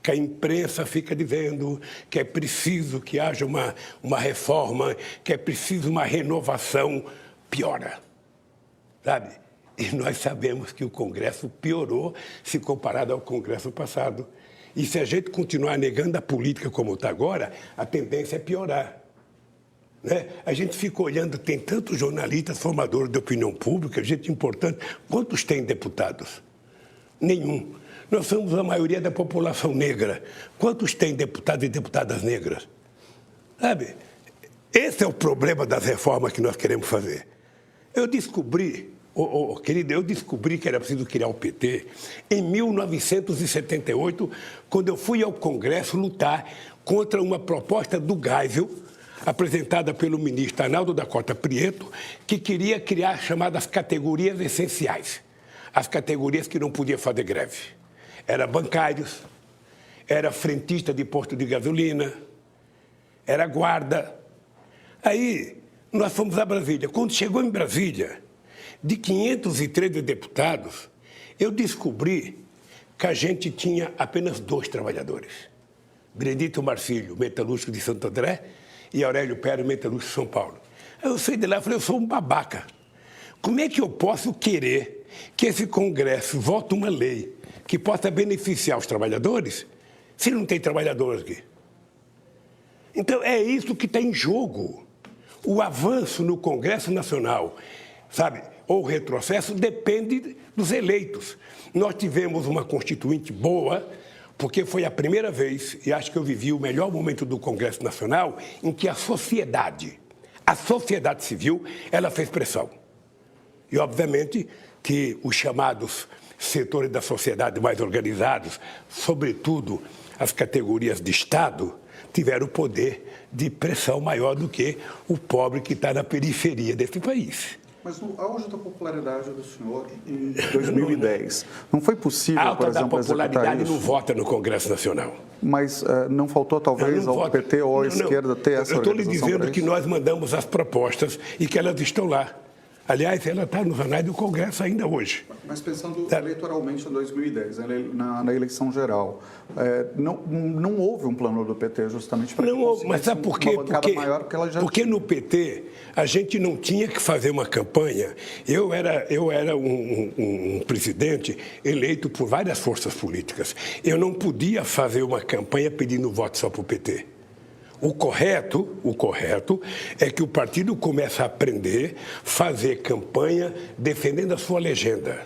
que a imprensa fica dizendo que é preciso que haja uma reforma, que é preciso uma renovação, piora. Sabe? E nós sabemos que o Congresso piorou se comparado ao Congresso passado. E se a gente continuar negando a política como está agora, a tendência é piorar. Né? A gente fica olhando, tem tantos jornalistas, formadores de opinião pública, gente importante. Quantos tem deputados? Nenhum. Nós somos a maioria da população negra. Quantos tem deputados e deputadas negras? Sabe? Esse é o problema das reformas que nós queremos fazer. Eu descobri... querido, eu descobri que era preciso criar o PT em 1978, quando eu fui ao Congresso lutar contra uma proposta do Geisel, apresentada pelo ministro Arnaldo da Costa Prieto, que queria criar as chamadas categorias essenciais, as categorias que não podiam fazer greve. Era bancários, era frentista de posto de gasolina, era guarda. Aí, nós fomos a Brasília. Quando chegou em Brasília, de 513 deputados, eu descobri que a gente tinha apenas 2 trabalhadores. Benedito Marcílio, metalúrgico de Santo André, e Aurélio Pério, metalúrgico de São Paulo. Aí eu saí de lá e falei, eu sou um babaca. Como é que eu posso querer que esse Congresso vote uma lei que possa beneficiar os trabalhadores se não tem trabalhadores aqui? Então, é isso que está em jogo. O avanço no Congresso Nacional, sabe, ou o retrocesso, depende dos eleitos. Nós tivemos uma constituinte boa, porque foi a primeira vez, e acho que eu vivi o melhor momento do Congresso Nacional, em que a sociedade civil, ela fez pressão. E, obviamente, que os chamados setores da sociedade mais organizados, sobretudo as categorias de Estado, tiveram poder de pressão maior do que o pobre que está na periferia desse país. Mas no auge da popularidade do senhor em 2010, não foi possível, Alta por exemplo, da popularidade isso? não vota no Congresso Nacional. Mas não faltou, talvez, ao PT ou à esquerda ter essa organização? Eu estou lhe dizendo que nós mandamos as propostas e que elas estão lá. Aliás, ela está nos anais do Congresso ainda hoje. Mas pensando eleitoralmente em 2010, na eleição geral, não houve um plano do PT justamente para não houve, mas sabe por quê? Uma bancada maior porque ela já porque tinha. No PT a gente não tinha que fazer uma campanha. Eu era um presidente eleito por várias forças políticas. Eu não podia fazer uma campanha pedindo voto só para o PT. O correto é que o partido comece a aprender, fazer campanha defendendo a sua legenda.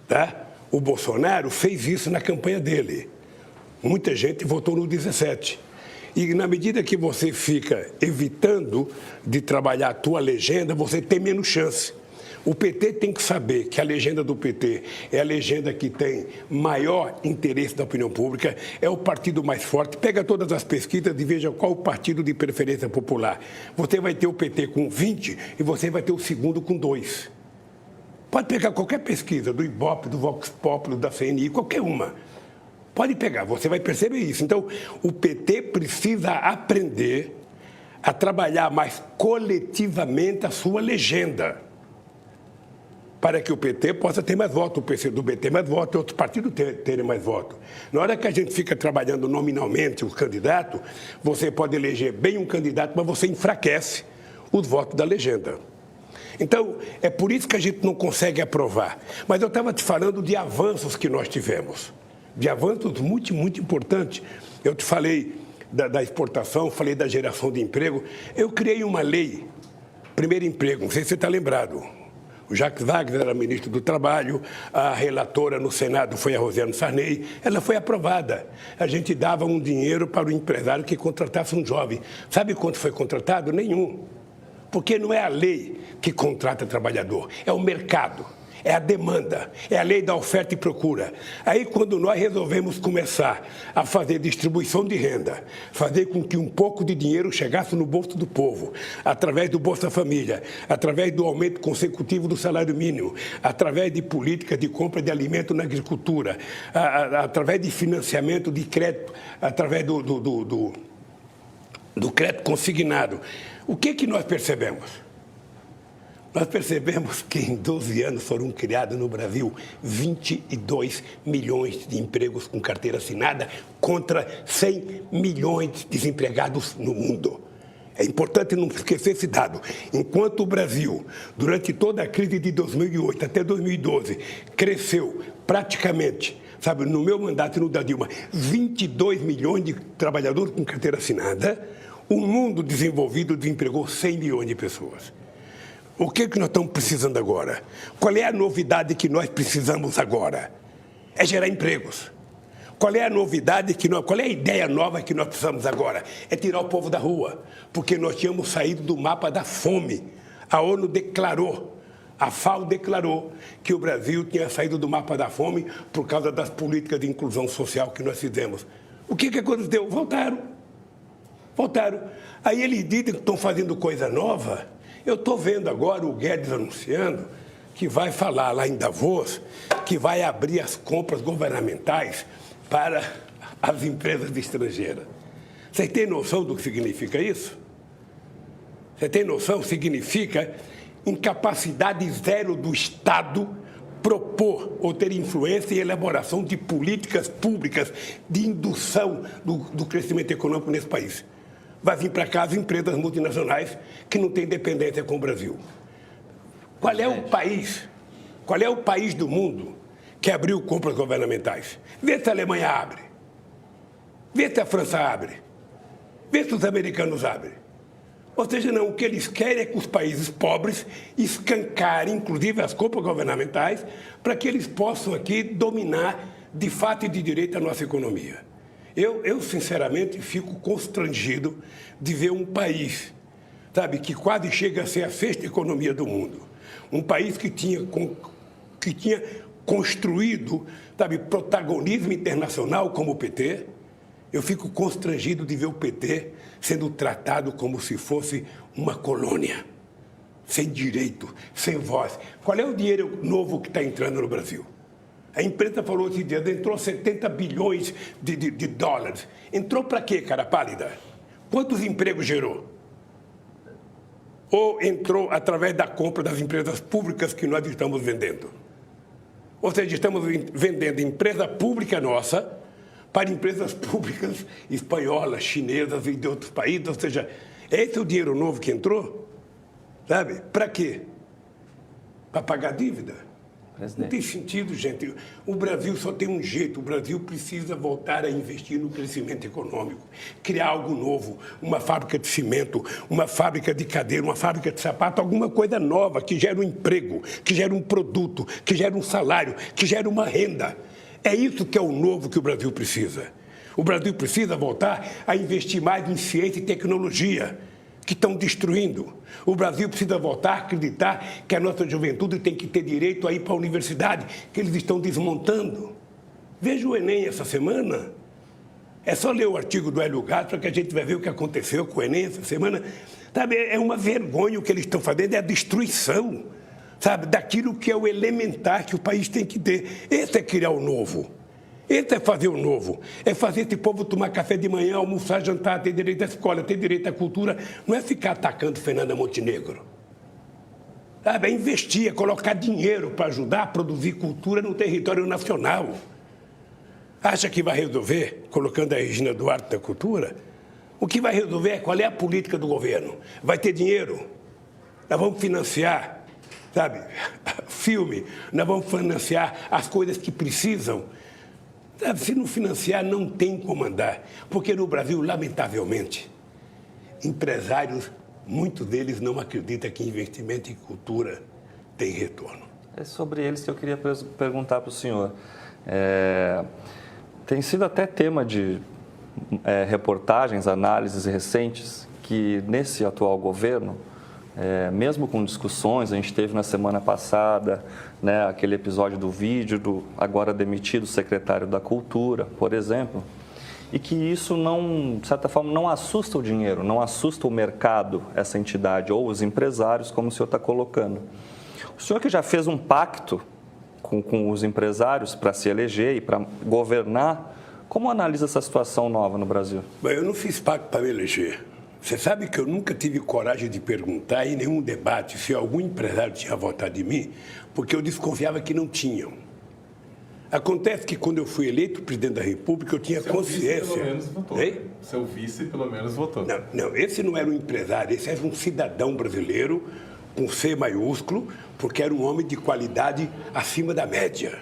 Tá? O Bolsonaro fez isso na campanha dele. Muita gente votou no 17. E na medida que você fica evitando de trabalhar a tua legenda, você tem menos chance. O PT tem que saber que a legenda do PT é a legenda que tem maior interesse da opinião pública, é o partido mais forte. Pega todas as pesquisas e veja qual o partido de preferência popular. Você vai ter o PT com 20 e você vai ter o segundo com 2. Pode pegar qualquer pesquisa, do Ibope, do Vox Populi, da CNI, qualquer uma. Pode pegar, você vai perceber isso. Então, o PT precisa aprender a trabalhar mais coletivamente a sua legenda, para que o PT possa ter mais votos, o PCdoB ter mais votos, outros partidos terem mais votos. Na hora que a gente fica trabalhando nominalmente o candidato, você pode eleger bem um candidato, mas você enfraquece os votos da legenda. Então, é por isso que a gente não consegue aprovar. Mas eu estava te falando de avanços que nós tivemos, de avanços muito, muito importantes. Eu te falei da exportação, falei da geração de emprego. Eu criei uma lei, primeiro emprego, não sei se você está lembrado. O Jacques Wagner era ministro do Trabalho, a relatora no Senado foi a Rosiane Sarney, ela foi aprovada. A gente dava um dinheiro para o empresário que contratasse um jovem. Sabe quanto foi contratado? Nenhum. Porque não é a lei que contrata trabalhador, é o mercado, é a demanda, é a lei da oferta e procura. Aí, quando nós resolvemos começar a fazer distribuição de renda, fazer com que um pouco de dinheiro chegasse no bolso do povo, através do Bolsa Família, através do aumento consecutivo do salário mínimo, através de políticas de compra de alimento na agricultura, através de financiamento de crédito, através do crédito consignado, o que nós percebemos? Nós percebemos que em 12 anos foram criados no Brasil 22 milhões de empregos com carteira assinada contra 100 milhões de desempregados no mundo. É importante não esquecer esse dado. Enquanto o Brasil, durante toda a crise de 2008 até 2012, cresceu praticamente, sabe, no meu mandato e no da Dilma, 22 milhões de trabalhadores com carteira assinada, o mundo desenvolvido desempregou 100 milhões de pessoas. O que nós estamos precisando agora? Qual é a novidade que nós precisamos agora? É gerar empregos. Qual é a novidade qual é a ideia nova que nós precisamos agora? É tirar o povo da rua, porque nós tínhamos saído do mapa da fome. A ONU declarou, a FAO declarou que o Brasil tinha saído do mapa da fome por causa das políticas de inclusão social que nós fizemos. O que aconteceu? Voltaram. Aí eles dizem que estão fazendo coisa nova. Eu estou vendo agora o Guedes anunciando que vai falar lá em Davos que vai abrir as compras governamentais para as empresas estrangeiras. Vocês têm noção do que significa isso? Você tem noção? Significa incapacidade zero do Estado propor ou ter influência em elaboração de políticas públicas de indução do crescimento econômico nesse país. Vai vir para cá as empresas multinacionais que não têm dependência com o Brasil. Qual é o país do mundo que abriu compras governamentais? Vê se a Alemanha abre. Vê se a França abre. Vê se os americanos abrem. Ou seja, não, o que eles querem é que os países pobres escancarem, inclusive, as compras governamentais, para que eles possam aqui dominar, de fato e de direito, a nossa economia. Eu sinceramente, fico constrangido de ver um país, sabe, que quase chega a ser a sexta economia do mundo. Um país que tinha construído, sabe, protagonismo internacional como o PT. Eu fico constrangido de ver o PT sendo tratado como se fosse uma colônia, sem direito, sem voz. Qual é o dinheiro novo que está entrando no Brasil? A imprensa falou esses dias, entrou 70 bilhões de dólares. Entrou para quê, cara pálida? Quantos empregos gerou? Ou entrou através da compra das empresas públicas que nós estamos vendendo? Ou seja, estamos vendendo empresa pública nossa para empresas públicas espanholas, chinesas e de outros países. Ou seja, esse é o dinheiro novo que entrou? Sabe? Para quê? Para pagar dívida? Não tem sentido, gente. O Brasil só tem um jeito. O Brasil precisa voltar a investir no crescimento econômico, criar algo novo, uma fábrica de cimento, uma fábrica de cadeira, uma fábrica de sapato, alguma coisa nova que gere um emprego, que gere um produto, que gere um salário, que gere uma renda. É isso que é o novo que o Brasil precisa. O Brasil precisa voltar a investir mais em ciência e tecnologia, que estão destruindo. O Brasil precisa voltar a acreditar que a nossa juventude tem que ter direito a ir para a universidade, que eles estão desmontando. Veja o Enem essa semana. É só ler o artigo do Hélio Gaspar que a gente vai ver o que aconteceu com o Enem essa semana. Sabe, é uma vergonha o que eles estão fazendo, é a destruição, sabe, daquilo que é o elementar que o país tem que ter. Esse é criar o novo. Esse é fazer o novo, é fazer esse povo tomar café de manhã, almoçar, jantar, ter direito à escola, ter direito à cultura. Não é ficar atacando Fernanda Montenegro. Sabe? É investir, é colocar dinheiro para ajudar a produzir cultura no território nacional. Acha que vai resolver colocando a Regina Duarte da cultura? O que vai resolver é qual é a política do governo. Vai ter dinheiro? Nós vamos financiar, sabe, filme, nós vamos financiar as coisas que precisam. Se não financiar, não tem como andar. Porque no Brasil, lamentavelmente, empresários, muitos deles não acreditam que investimento em cultura tem retorno. É sobre eles que eu queria perguntar para o senhor. Tem sido até tema de reportagens, análises recentes, que nesse atual governo, mesmo com discussões, a gente teve na semana passada, né, aquele episódio do vídeo do agora demitido secretário da Cultura, por exemplo, e que isso não, de certa forma, não assusta o dinheiro, não assusta o mercado, essa entidade, ou os empresários, como o senhor está colocando. O senhor que já fez um pacto com os empresários para se eleger e para governar, como analisa essa situação nova no Brasil? Bem, eu não fiz pacto para me eleger. Você sabe que eu nunca tive coragem de perguntar em nenhum debate se algum empresário tinha votado em mim, porque eu desconfiava que não tinham. Acontece que quando eu fui eleito presidente da República, eu tinha consciência... Seu vice pelo menos votou. Ei? Seu vice pelo menos votou. Não, esse não era um empresário, esse era um cidadão brasileiro com C maiúsculo, porque era um homem de qualidade acima da média.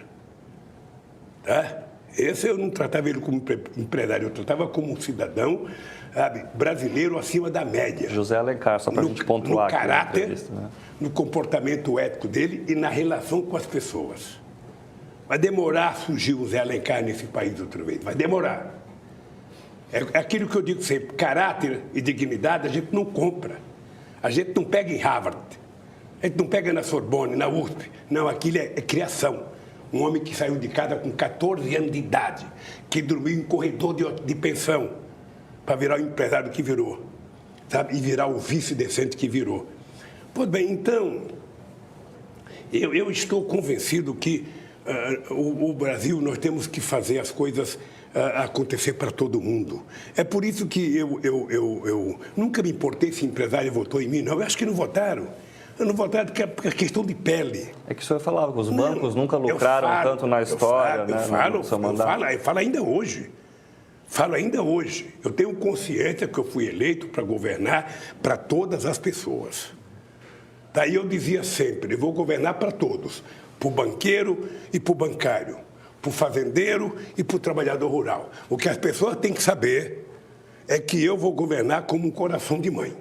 Tá? Esse eu não tratava ele como empresário, eu tratava como um cidadão, sabe, brasileiro acima da média. José Alencar, só para a gente pontuar no caráter, aqui, né? No comportamento ético dele e na relação com as pessoas. Vai demorar a surgir o Zé Alencar nesse país outra vez, vai demorar. É aquilo que eu digo sempre, caráter e dignidade a gente não compra. A gente não pega em Harvard, a gente não pega na Sorbonne, na USP. Não, aquilo é criação. Um homem que saiu de casa com 14 anos de idade, que dormiu em corredor de pensão, para virar o empresário que virou, sabe? E virar o vice decente que virou. Pois bem, então, eu estou convencido que o Brasil, nós temos que fazer as coisas acontecer para todo mundo. É por isso que eu nunca me importei se empresário votou em mim, não. Eu acho que não votaram. Eu não vou votar porque é questão de pele. É que o senhor falava que os bancos nunca lucraram tanto na história, né? Eu falo ainda hoje. Falo ainda hoje. Eu tenho consciência que eu fui eleito para governar para todas as pessoas. Daí eu dizia sempre, eu vou governar para todos. Para o banqueiro e para o bancário. Para o fazendeiro e para o trabalhador rural. O que as pessoas têm que saber é que eu vou governar como um coração de mãe.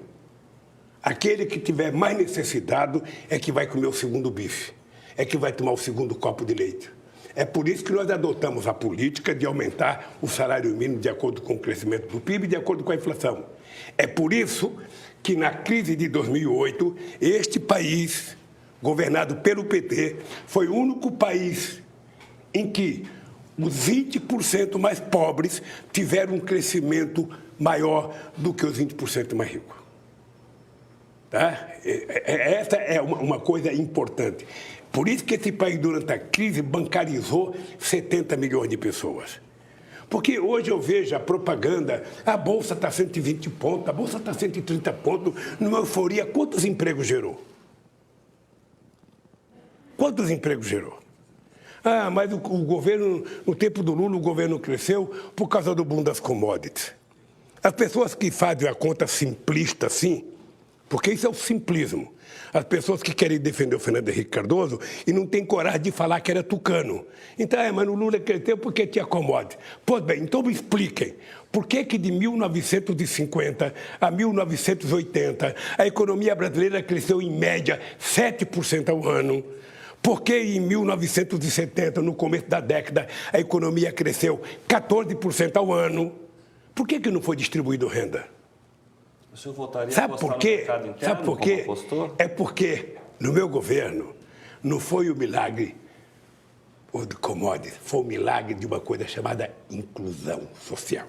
Aquele que tiver mais necessidade é que vai comer o segundo bife, é que vai tomar o segundo copo de leite. É por isso que nós adotamos a política de aumentar o salário mínimo de acordo com o crescimento do PIB e de acordo com a inflação. É por isso que na crise de 2008, este país, governado pelo PT, foi o único país em que os 20% mais pobres tiveram um crescimento maior do que os 20% mais ricos. Tá? Essa é uma coisa importante. Por isso que esse país, durante a crise, bancarizou 70 milhões de pessoas. Porque hoje eu vejo a propaganda, a Bolsa está 120 pontos, a Bolsa está 130 pontos, numa euforia. Quantos empregos gerou? Quantos empregos gerou? Ah, mas o governo, no tempo do Lula, o governo cresceu por causa do boom das commodities. As pessoas que fazem a conta simplista assim, porque isso é o simplismo. As pessoas que querem defender o Fernando Henrique Cardoso e não têm coragem de falar que era tucano. Então, mas o Lula cresceu porque tinha commodities. Pois bem, então me expliquem. Por que de 1950 a 1980 a economia brasileira cresceu em média 7% ao ano? Por que em 1970, no começo da década, a economia cresceu 14% ao ano? Por que não foi distribuído renda? O senhor votaria Sabe por quê? Sabe por quê? Apostou? É porque no meu governo não foi o milagre de commodities, foi o milagre de uma coisa chamada inclusão social.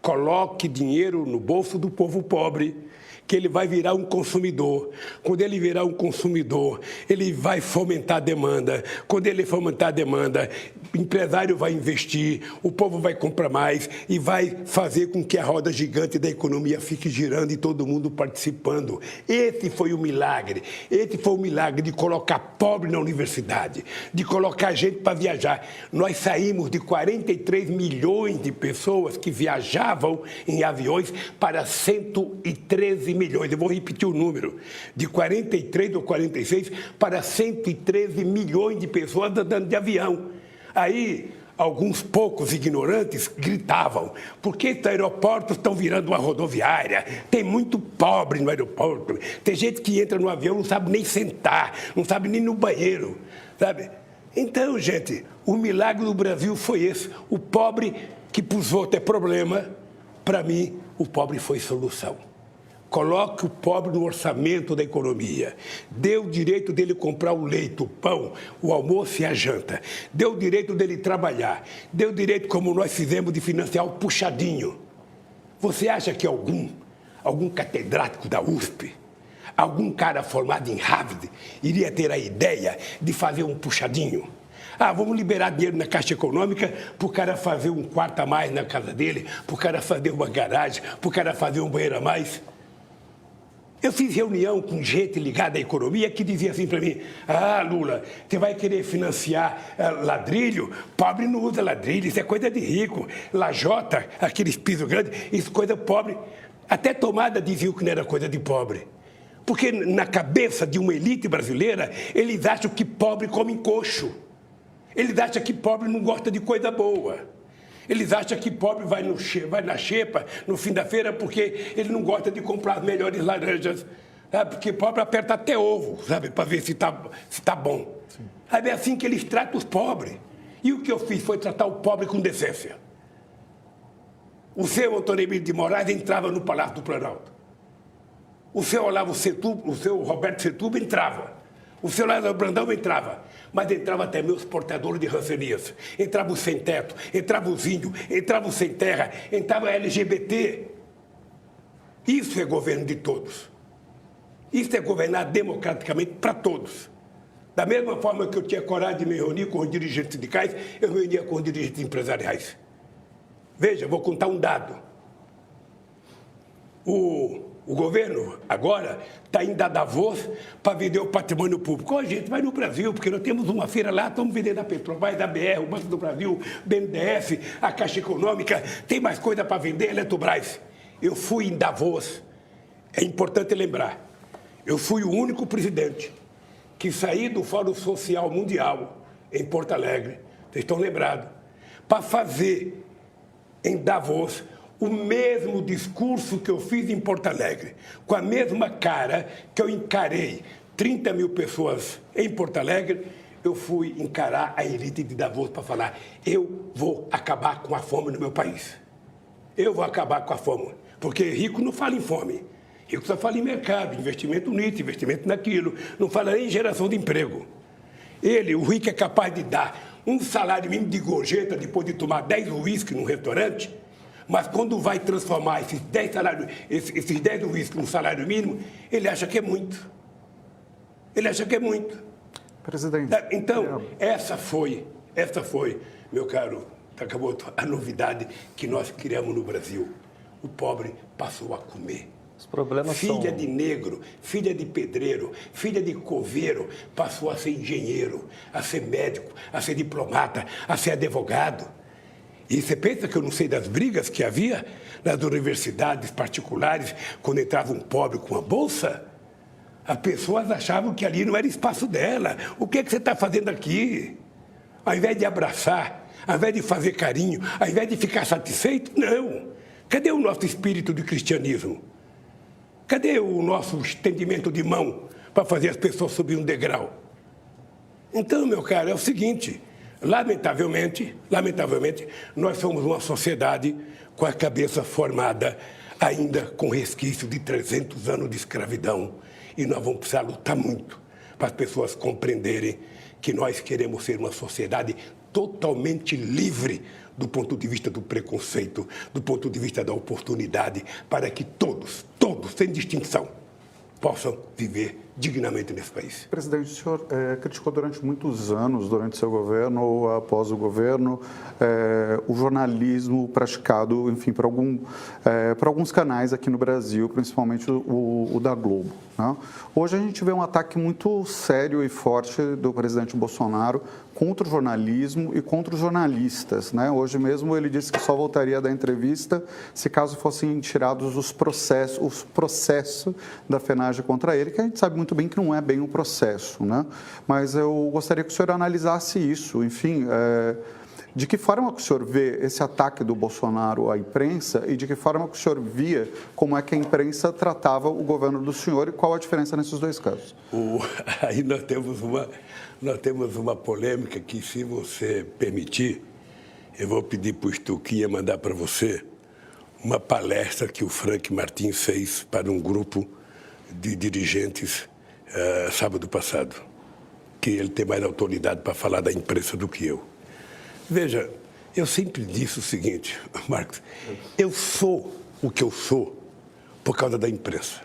Coloque dinheiro no bolso do povo pobre, que ele vai virar um consumidor. Quando ele virar um consumidor, ele vai fomentar a demanda. Quando ele fomentar a demanda, o empresário vai investir, o povo vai comprar mais e vai fazer com que a roda gigante da economia fique girando e todo mundo participando. Esse foi o milagre. Esse foi o milagre de colocar pobre na universidade, de colocar gente para viajar. Nós saímos de 43 milhões de pessoas que viajavam em aviões para 113 milhões. Eu vou repetir o número. De 43 ou 46 para 113 milhões de pessoas andando de avião. Aí, alguns poucos ignorantes gritavam, por que os aeroportos estão virando uma rodoviária? Tem muito pobre no aeroporto. Tem gente que entra no avião, não sabe nem sentar, não sabe nem no banheiro, sabe? Então, gente, o milagre do Brasil foi esse. O pobre, que para os outros é problema, para mim, o pobre foi solução. Coloque o pobre no orçamento da economia. Dê o direito dele comprar o leite, o pão, o almoço e a janta. Dê o direito dele trabalhar. Dê o direito, como nós fizemos, de financiar o puxadinho. Você acha que algum catedrático da USP, algum cara formado em Harvard, iria ter a ideia de fazer um puxadinho? Ah, vamos liberar dinheiro na Caixa Econômica para o cara fazer um quarto a mais na casa dele, para o cara fazer uma garagem, para o cara fazer um banheiro a mais. Eu fiz reunião com gente ligada à economia que dizia assim para mim, ah, Lula, você vai querer financiar ladrilho? Pobre não usa ladrilho, isso é coisa de rico. Lajota, aqueles pisos grandes, isso é coisa pobre. Até tomada diziam que não era coisa de pobre. Porque na cabeça de uma elite brasileira, eles acham que pobre come coxo. Eles acham que pobre não gosta de coisa boa. Eles acham que pobre vai na xepa no fim da feira porque ele não gosta de comprar as melhores laranjas. Sabe? Porque pobre aperta até ovo, sabe? Para ver se tá bom. Sabe? É assim que eles tratam os pobres. E o que eu fiz foi tratar o pobre com decência. O seu Antônio Emílio de Moraes entrava no Palácio do Planalto. O seu Olavo Setúbal, o seu Roberto Setúbal entrava. O seu Lázaro Brandão entrava. Mas entrava até meus portadores de rancenias. Entrava os sem teto, entrava os índios, entrava os sem terra, entrava a LGBT. Isso é governo de todos. Isso é governar democraticamente para todos. Da mesma forma que eu tinha coragem de me reunir com os dirigentes sindicais, eu me reunia com os dirigentes empresariais. Veja, vou contar um dado. O O governo agora está indo a Davos para vender o patrimônio público. A gente vai no Brasil, porque nós temos uma feira lá, estamos vendendo a Petrobras, da BR, o Banco do Brasil, BNDES, a Caixa Econômica, tem mais coisa para vender, Eletrobras. Eu fui em Davos, é importante lembrar, eu fui o único presidente que saí do Fórum Social Mundial em Porto Alegre, vocês estão lembrados, para fazer em Davos o mesmo discurso que eu fiz em Porto Alegre, com a mesma cara que eu encarei 30 mil pessoas em Porto Alegre, eu fui encarar a elite de Davos para falar, eu vou acabar com a fome no meu país. Eu vou acabar com a fome, porque rico não fala em fome. Rico só fala em mercado, investimento nisso, investimento naquilo, não fala nem em geração de emprego. O rico é capaz de dar um salário mínimo de gorjeta depois de tomar 10 uísques num restaurante, mas quando vai transformar esses 10 uísques num salário mínimo, ele acha que é muito. Ele acha que é muito. Presidente. Então, essa foi, meu caro Takamoto, a novidade que nós criamos no Brasil. O pobre passou a comer. Os problemas filha de negro, filha de pedreiro, filha de coveiro, passou a ser engenheiro, a ser médico, a ser diplomata, a ser advogado. E você pensa que eu não sei das brigas que havia nas universidades particulares quando entrava um pobre com uma bolsa? As pessoas achavam que ali não era espaço dela. O que é que você está fazendo aqui? Ao invés de abraçar, ao invés de fazer carinho, ao invés de ficar satisfeito, não. Cadê o nosso espírito de cristianismo? Cadê o nosso estendimento de mão para fazer as pessoas subir um degrau? Então, meu caro, é o seguinte, lamentavelmente, nós somos uma sociedade com a cabeça formada ainda com resquício de 300 anos de escravidão. E nós vamos precisar lutar muito para as pessoas compreenderem que nós queremos ser uma sociedade totalmente livre do ponto de vista do preconceito, do ponto de vista da oportunidade, para que todos, sem distinção, possam viver dignamente nesse país. Presidente, o senhor criticou durante muitos anos, durante seu governo ou após o governo, o jornalismo praticado, enfim, por alguns canais aqui no Brasil, principalmente o da Globo, né? Hoje a gente vê um ataque muito sério e forte do presidente Bolsonaro contra o jornalismo e contra os jornalistas, né? Hoje mesmo ele disse que só voltaria da entrevista se caso fossem tirados os processos da FENAGE contra ele, que a gente sabe muito bem que não é bem um processo, né? Mas eu gostaria que o senhor analisasse isso, enfim, de que forma que o senhor vê esse ataque do Bolsonaro à imprensa e de que forma que o senhor via como é que a imprensa tratava o governo do senhor e qual a diferença nesses dois casos? Aí nós temos uma polêmica que, se você permitir, eu vou pedir para o Stuquinha mandar para você uma palestra que o Frank Martins fez para um grupo de dirigentes sábado passado, que ele tem mais autoridade para falar da imprensa do que eu. Veja, eu sempre disse o seguinte, Marcos, eu sou o que eu sou por causa da imprensa.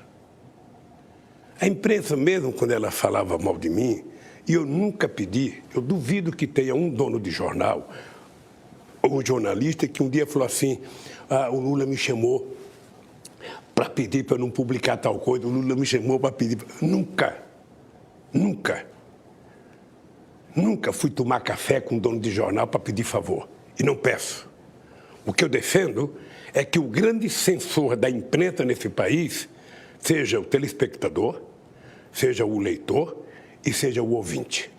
A imprensa, mesmo quando ela falava mal de mim, e eu nunca pedi, eu duvido que tenha um dono de jornal ou jornalista que um dia falou assim, o Lula me chamou para pedir para eu não publicar tal coisa, o Lula me chamou para pedir... Nunca fui tomar café com um dono de jornal para pedir favor. E não peço. O que eu defendo é que o grande censor da imprensa nesse país seja o telespectador, seja o leitor e seja o ouvinte.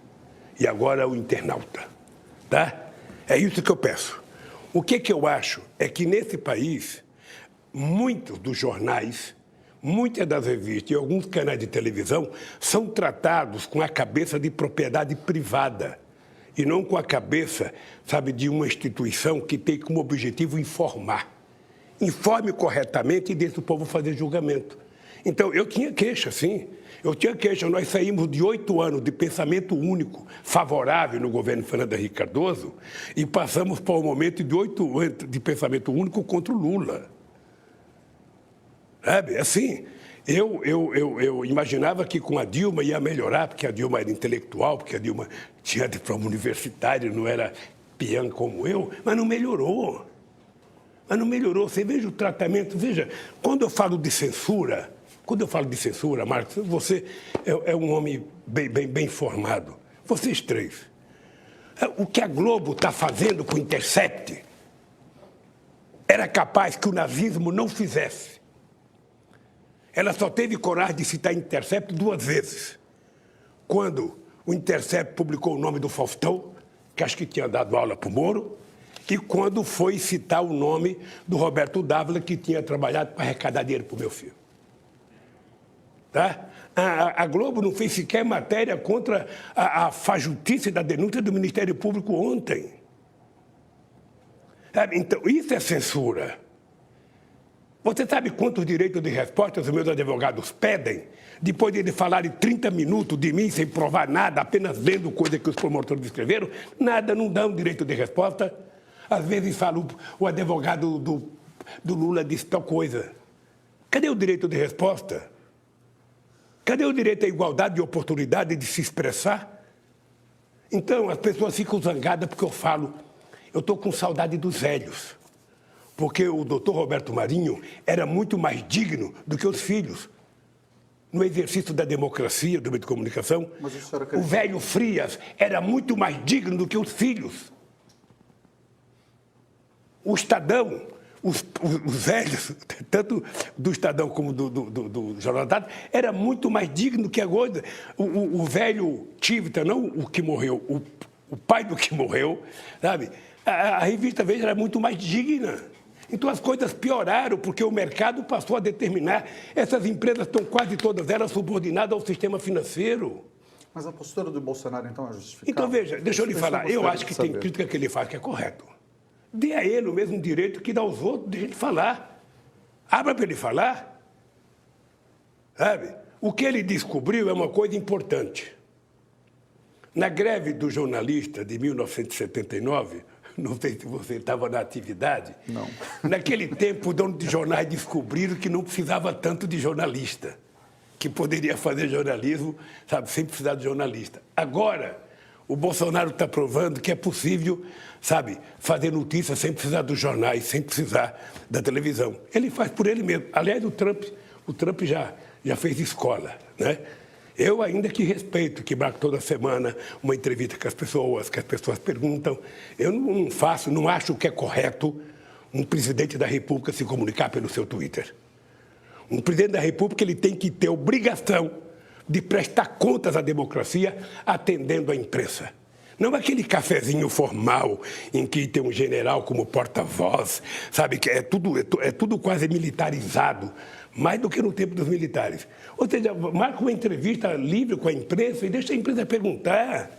E agora o internauta. Tá? É isso que eu peço. O que eu acho é que nesse país, muitos dos jornais, muitas das revistas e alguns canais de televisão são tratados com a cabeça de propriedade privada e não com a cabeça, sabe, de uma instituição que tem como objetivo informar. Informe corretamente e deixe o povo fazer julgamento. Então, eu tinha queixa, sim. Nós saímos de 8 anos de pensamento único favorável no governo Fernando Henrique Cardoso e passamos para um momento de 8 anos de pensamento único contra o Lula. Sabe, assim, eu imaginava que com a Dilma ia melhorar, porque a Dilma era intelectual, porque a Dilma tinha diploma universitário, não era peão como eu, mas não melhorou. Mas não melhorou. Você veja o tratamento. Veja, quando eu falo de censura, Marcos, você é um homem bem formado. Vocês três. O que a Globo está fazendo com o Intercept era capaz que o nazismo não fizesse. Ela só teve coragem de citar Intercept 2 vezes. Quando o Intercept publicou o nome do Faustão, que acho que tinha dado aula para o Moro, e quando foi citar o nome do Roberto Dávila, que tinha trabalhado para arrecadar dinheiro para o meu filho. Tá? A Globo não fez sequer matéria contra a fajutice da denúncia do Ministério Público ontem. Então, isso é censura. Você sabe quantos direitos de resposta os meus advogados pedem? Depois de eles falarem 30 minutos de mim sem provar nada, apenas lendo coisa que os promotores escreveram, nada, não dão direito de resposta. Às vezes fala o advogado do Lula disse tal coisa. Cadê o direito de resposta? Cadê o direito à igualdade de oportunidade de se expressar? Então, as pessoas ficam zangadas porque eu falo, eu estou com saudade dos velhos. Porque o doutor Roberto Marinho era muito mais digno do que os filhos. No exercício da democracia, do meio de comunicação, o velho Frias era muito mais digno do que os filhos. O Estadão, os velhos, tanto do Estadão como do Jornal da Tarde, era muito mais digno que agora. O velho Tivita, não o que morreu, o pai do que morreu, sabe? A revista Veja era muito mais digna. Então as coisas pioraram porque o mercado passou a determinar. Essas empresas estão quase todas elas subordinadas ao sistema financeiro. Mas a postura do Bolsonaro, então, é justificável? Então, veja, deixa eu lhe falar. Eu acho que tem crítica que ele faz que é correto. Dê a ele o mesmo direito que dá aos outros de a gente falar. Abra para ele falar. Sabe? O que ele descobriu é uma coisa importante. Na greve do jornalista de 1979, não sei se você estava na atividade. Não. Naquele tempo, os donos de jornais descobriram que não precisava tanto de jornalista, que poderia fazer jornalismo, sabe, sem precisar de jornalista. Agora, o Bolsonaro está provando que é possível, sabe, fazer notícia sem precisar dos jornais, sem precisar da televisão. Ele faz por ele mesmo. Aliás, o Trump já fez escola, né? Eu ainda que respeito, que marco toda semana uma entrevista com as pessoas, que as pessoas perguntam. Eu não acho que é correto um presidente da República se comunicar pelo seu Twitter. Um presidente da República ele tem que ter obrigação de prestar contas à democracia atendendo à imprensa. Não aquele cafezinho formal em que tem um general como porta-voz, sabe, que é tudo quase militarizado, mais do que no tempo dos militares. Ou seja, marca uma entrevista livre com a imprensa e deixa a imprensa perguntar.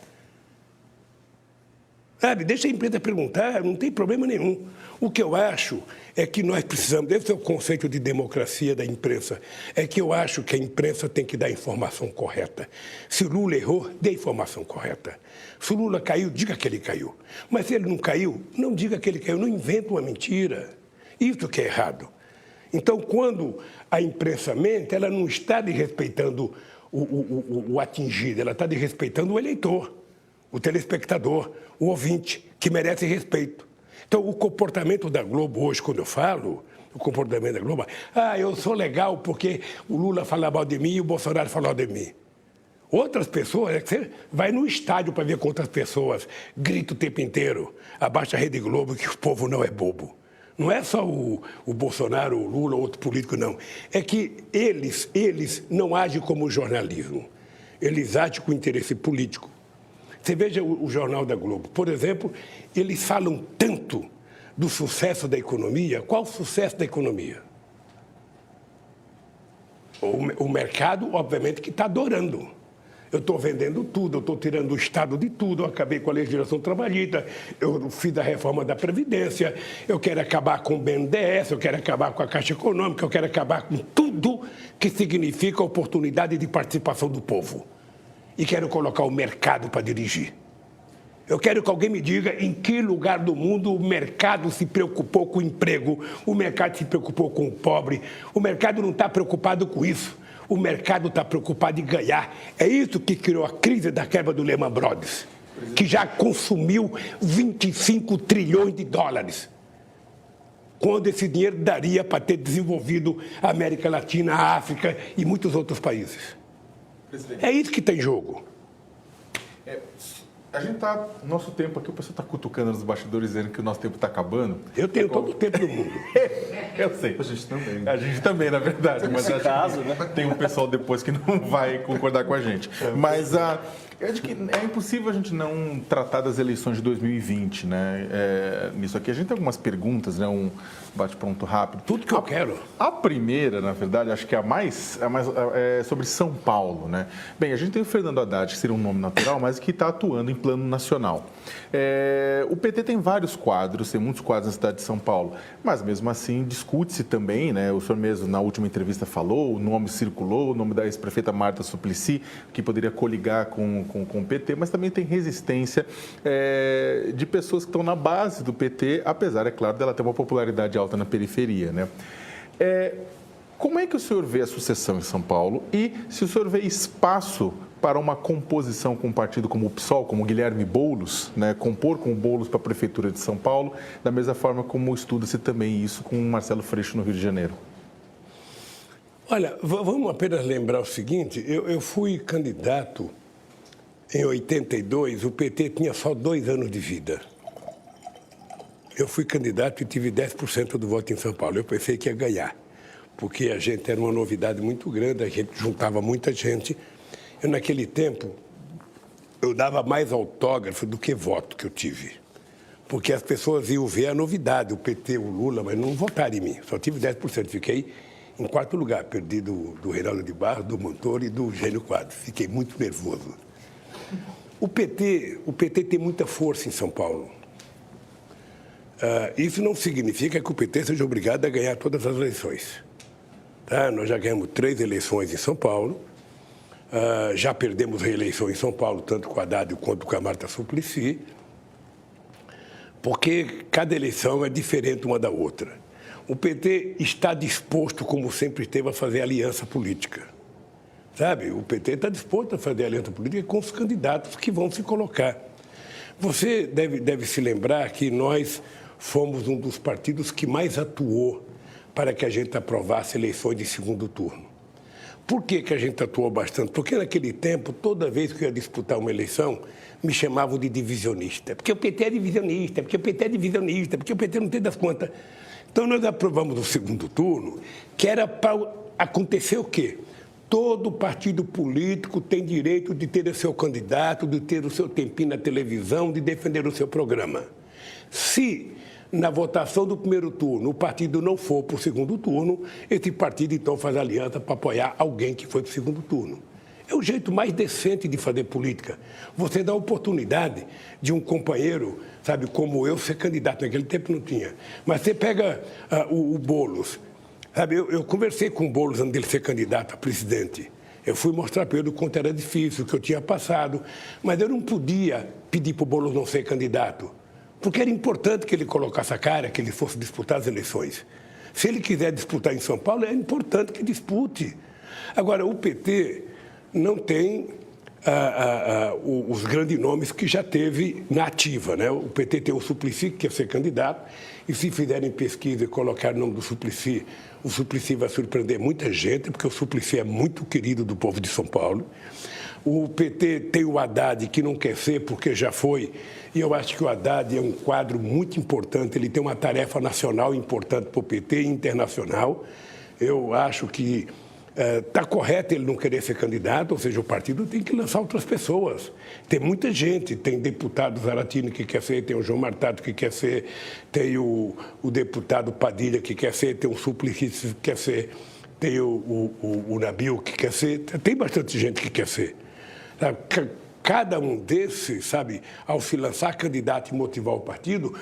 Sabe, deixa a imprensa perguntar, não tem problema nenhum. O que eu acho é que nós precisamos, esse é o conceito de democracia da imprensa, é que eu acho que a imprensa tem que dar a informação correta. Se o Lula errou, dê a informação correta. Se o Lula caiu, diga que ele caiu. Mas se ele não caiu, não diga que ele caiu, não inventa uma mentira. Isso que é errado. Então, quando a imprensa mente, ela não está desrespeitando o atingido, ela está desrespeitando o eleitor, o telespectador, o ouvinte, que merece respeito. Então, o comportamento da Globo hoje, quando eu falo, o comportamento da Globo, eu sou legal porque o Lula fala mal de mim e o Bolsonaro fala mal de mim. Outras pessoas, você vai no estádio para ver quantas pessoas gritam o tempo inteiro, abaixa a Rede Globo que o povo não é bobo. Não é só o Bolsonaro, o Lula ou outro político, não. É que eles não agem como jornalismo. Eles agem com interesse político. Você veja o Jornal da Globo. Por exemplo, eles falam tanto do sucesso da economia. Qual o sucesso da economia? O mercado, obviamente, que está adorando. Eu estou vendendo tudo, eu estou tirando o Estado de tudo, eu acabei com a legislação trabalhista, eu fiz a reforma da Previdência, eu quero acabar com o BNDES, eu quero acabar com a Caixa Econômica, eu quero acabar com tudo que significa oportunidade de participação do povo. E quero colocar o mercado para dirigir. Eu quero que alguém me diga em que lugar do mundo o mercado se preocupou com o emprego, o mercado se preocupou com o pobre, o mercado não está preocupado com isso. O mercado está preocupado em ganhar. É isso que criou a crise da quebra do Lehman Brothers, que já consumiu 25 trilhões de dólares. quando esse dinheiro daria para ter desenvolvido a América Latina, a África e muitos outros países. Presidente. É isso que tem em jogo. A gente está, nosso tempo aqui, o pessoal está cutucando nos bastidores dizendo que o nosso tempo está acabando. Eu tenho todo o tempo do mundo. Eu sei. A gente também. A gente também, na verdade. Mas acho que tem um pessoal depois que não vai concordar com a gente. Mas eu acho que é impossível a gente não tratar das eleições de 2020, né? Nisso aqui a gente tem algumas perguntas, né? Um bate-pronto rápido. Tudo que eu quero. A primeira, na verdade, acho que a mais é sobre São Paulo, né? Bem, a gente tem o Fernando Haddad, que seria um nome natural, mas que está atuando em plano nacional. O PT tem vários quadros, tem muitos quadros na cidade de São Paulo, mas mesmo assim discute-se também, né? O senhor mesmo na última entrevista falou, o nome circulou, o nome da ex-prefeita Marta Suplicy, que poderia coligar com o PT, mas também tem resistência de pessoas que estão na base do PT, apesar, é claro, dela ter uma popularidade alta na periferia, né? Como é que o senhor vê a sucessão em São Paulo e se o senhor vê espaço para uma composição com um partido como o PSOL, como Guilherme Boulos, né, compor com o Boulos para a Prefeitura de São Paulo, da mesma forma como estuda-se também isso com o Marcelo Freixo no Rio de Janeiro? Olha, vamos apenas lembrar o seguinte, eu fui candidato em 82, o PT tinha só 2 anos de vida. Eu fui candidato e tive 10% do voto em São Paulo. Eu pensei que ia ganhar, porque a gente era uma novidade muito grande, a gente juntava muita gente. Eu, naquele tempo, eu dava mais autógrafo do que voto que eu tive. Porque as pessoas iam ver a novidade, o PT, o Lula, mas não votaram em mim. Só tive 10%. Fiquei em 4º lugar, perdi do Reinaldo de Barros, do Montoro e do Gênio Quadros. Fiquei muito nervoso. O PT tem muita força em São Paulo. Isso não significa que o PT seja obrigado a ganhar todas as eleições. Tá? Nós já ganhamos 3 eleições em São Paulo. Já perdemos reeleição em São Paulo, tanto com a Haddad quanto com a Marta Suplicy, porque cada eleição é diferente uma da outra. O PT está disposto, como sempre esteve, a fazer aliança política. Sabe? O PT está disposto a fazer aliança política com os candidatos que vão se colocar. Você deve se lembrar que nós fomos um dos partidos que mais atuou para que a gente aprovasse eleições de 2º turno. Por que a gente atuou bastante? Porque naquele tempo, toda vez que eu ia disputar uma eleição, me chamavam de divisionista. Porque o PT é divisionista, porque o PT é divisionista, porque o PT não tem das contas. Então, nós aprovamos o 2º turno, que era para acontecer o quê? Todo partido político tem direito de ter o seu candidato, de ter o seu tempinho na televisão, de defender o seu programa. Se na votação do 1º turno o partido não for para o 2º turno, esse partido então faz aliança para apoiar alguém que foi para o 2º turno. É o jeito mais decente de fazer política. Você dá a oportunidade de um companheiro, sabe, como eu, ser candidato. Naquele tempo não tinha. Mas você pega o Boulos. Sabe, eu conversei com o Boulos antes dele ser candidato a presidente. Eu fui mostrar para ele o quanto era difícil, o que eu tinha passado. Mas eu não podia pedir para o Boulos não ser candidato. Porque era importante que ele colocasse a cara, que ele fosse disputar as eleições. Se ele quiser disputar em São Paulo, é importante que dispute. Agora, o PT não tem os grandes nomes que já teve na ativa, né? O PT tem o Suplicy, que quer ser candidato, e se fizerem pesquisa e colocar o nome do Suplicy, o Suplicy vai surpreender muita gente, porque o Suplicy é muito querido do povo de São Paulo. O PT tem o Haddad, que não quer ser porque já foi, e eu acho que o Haddad é um quadro muito importante, ele tem uma tarefa nacional importante para o PT e internacional. Eu acho que está correto ele não querer ser candidato, ou seja, o partido tem que lançar outras pessoas. Tem muita gente, tem deputado Zaratini que quer ser, tem o João Martato que quer ser, tem o deputado Padilha que quer ser, tem o Suplicy que quer ser, tem o Nabil que quer ser, tem bastante gente que quer ser. Cada um desses, sabe, ao se lançar candidato e motivar o partido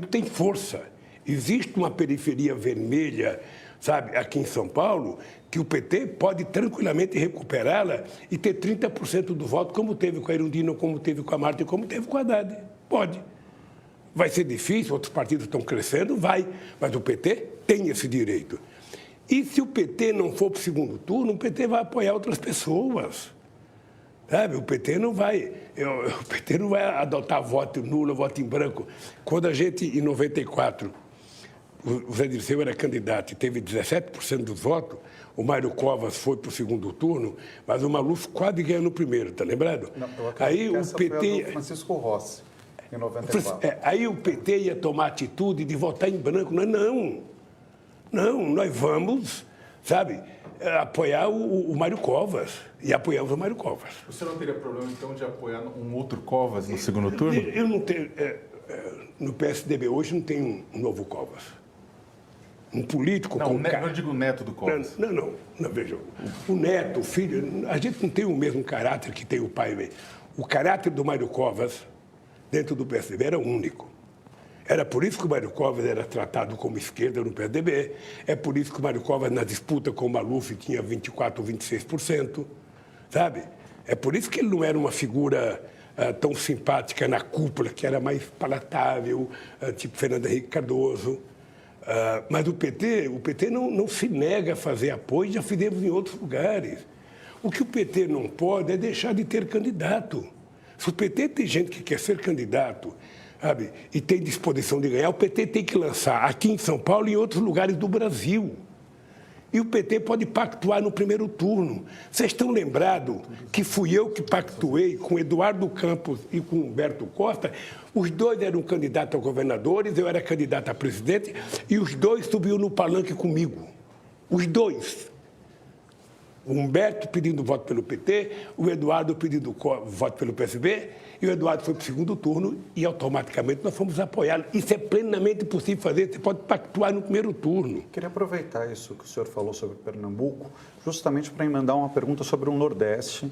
tem força. Existe uma periferia vermelha, sabe, aqui em São Paulo, que o PT pode tranquilamente recuperá-la e ter 30% do voto, como teve com a Erundina, como teve com a Marta e como teve com a Haddad. Pode. Vai ser difícil, outros partidos estão crescendo, vai, mas o PT tem esse direito. E se o PT não for para o 2º turno, o PT vai apoiar outras pessoas. Sabe, o PT não vai adotar voto nulo, voto em branco. Quando a gente, em 94, o Zé Dirceu era candidato e teve 17% dos votos, o Mário Covas foi para o segundo turno, mas o Maluf quase ganhou no primeiro, tá lembrado? Não, aí o essa PT... foi a do Francisco Rossi, em 94. Aí o PT ia tomar atitude de votar em branco. Não, nós vamos, sabe, apoiar o Mário Covas. E apoiamos o Mário Covas. O senhor não teria problema, então, de apoiar um outro Covas no segundo turno? Eu não tenho... no PSDB hoje não tem um novo Covas. Um político Não, com... eu digo o neto do Covas. Não, veja. O neto, o filho... A gente não tem o mesmo caráter que tem o pai. O caráter do Mário Covas, dentro do PSDB, era único. Era por isso que o Mário Covas era tratado como esquerda no PSDB. É por isso que o Mário Covas, na disputa com o Maluf, tinha 24% ou 26%. Sabe? É por isso que ele não era uma figura tão simpática na cúpula, que era mais palatável, tipo Fernando Henrique Cardoso. Mas o PT não se nega a fazer apoio, já fizemos em outros lugares. O que o PT não pode é deixar de ter candidato. Se o PT tem gente que quer ser candidato, sabe, e tem disposição de ganhar, o PT tem que lançar aqui em São Paulo e em outros lugares do Brasil. E o PT pode pactuar no primeiro turno. Vocês estão lembrados que fui eu que pactuei com Eduardo Campos e com Humberto Costa? Os dois eram candidatos a governadores, eu era candidato a presidente, e os dois subiram no palanque comigo. Os dois. O Humberto pedindo voto pelo PT, o Eduardo pedindo voto pelo PSB, e o Eduardo foi para o segundo turno e automaticamente nós fomos apoiá-lo. Isso é plenamente possível fazer, você pode pactuar no primeiro turno. Queria aproveitar isso que o senhor falou sobre Pernambuco, justamente para emendar uma pergunta sobre o Nordeste,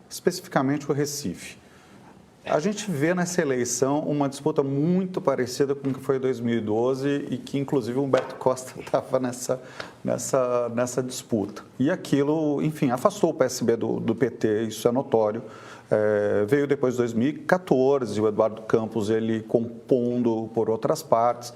especificamente o Recife. A gente vê nessa eleição uma disputa muito parecida com o que foi em 2012 e que, inclusive, o Humberto Costa estava nessa disputa. E aquilo, enfim, afastou o PSB do PT, isso é notório. Veio depois de 2014, o Eduardo Campos, ele compondo por outras partes.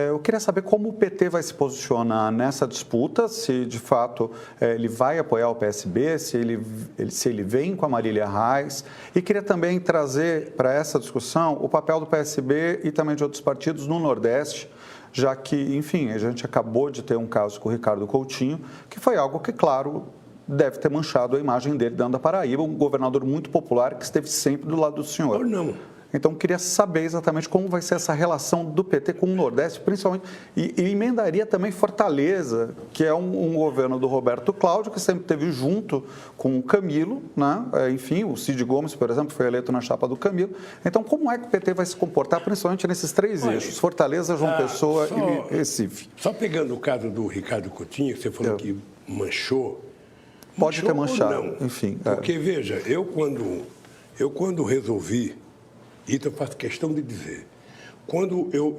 Eu queria saber como o PT vai se posicionar nessa disputa, se de fato ele vai apoiar o PSB, se ele vem com a Marília Reis. E queria também trazer para essa discussão o papel do PSB e também de outros partidos no Nordeste, já que, enfim, a gente acabou de ter um caso com o Ricardo Coutinho, que foi algo que, claro, deve ter manchado a imagem dele dentro da Paraíba, um governador muito popular que esteve sempre do lado do senhor. Ou não. Então, queria saber exatamente como vai ser essa relação do PT com o Nordeste, principalmente, e emendaria também Fortaleza, que é um governo do Roberto Cláudio, que sempre esteve junto com o Camilo, né? Enfim, o Cid Gomes, por exemplo, foi eleito na chapa do Camilo. Então, como é que o PT vai se comportar, principalmente nesses três eixos, Fortaleza, João Pessoa e Recife? Só pegando o caso do Ricardo Coutinho, que você falou que manchou. Pode ter manchado, enfim. Porque, veja, eu quando resolvi, isso eu faço questão de dizer, quando eu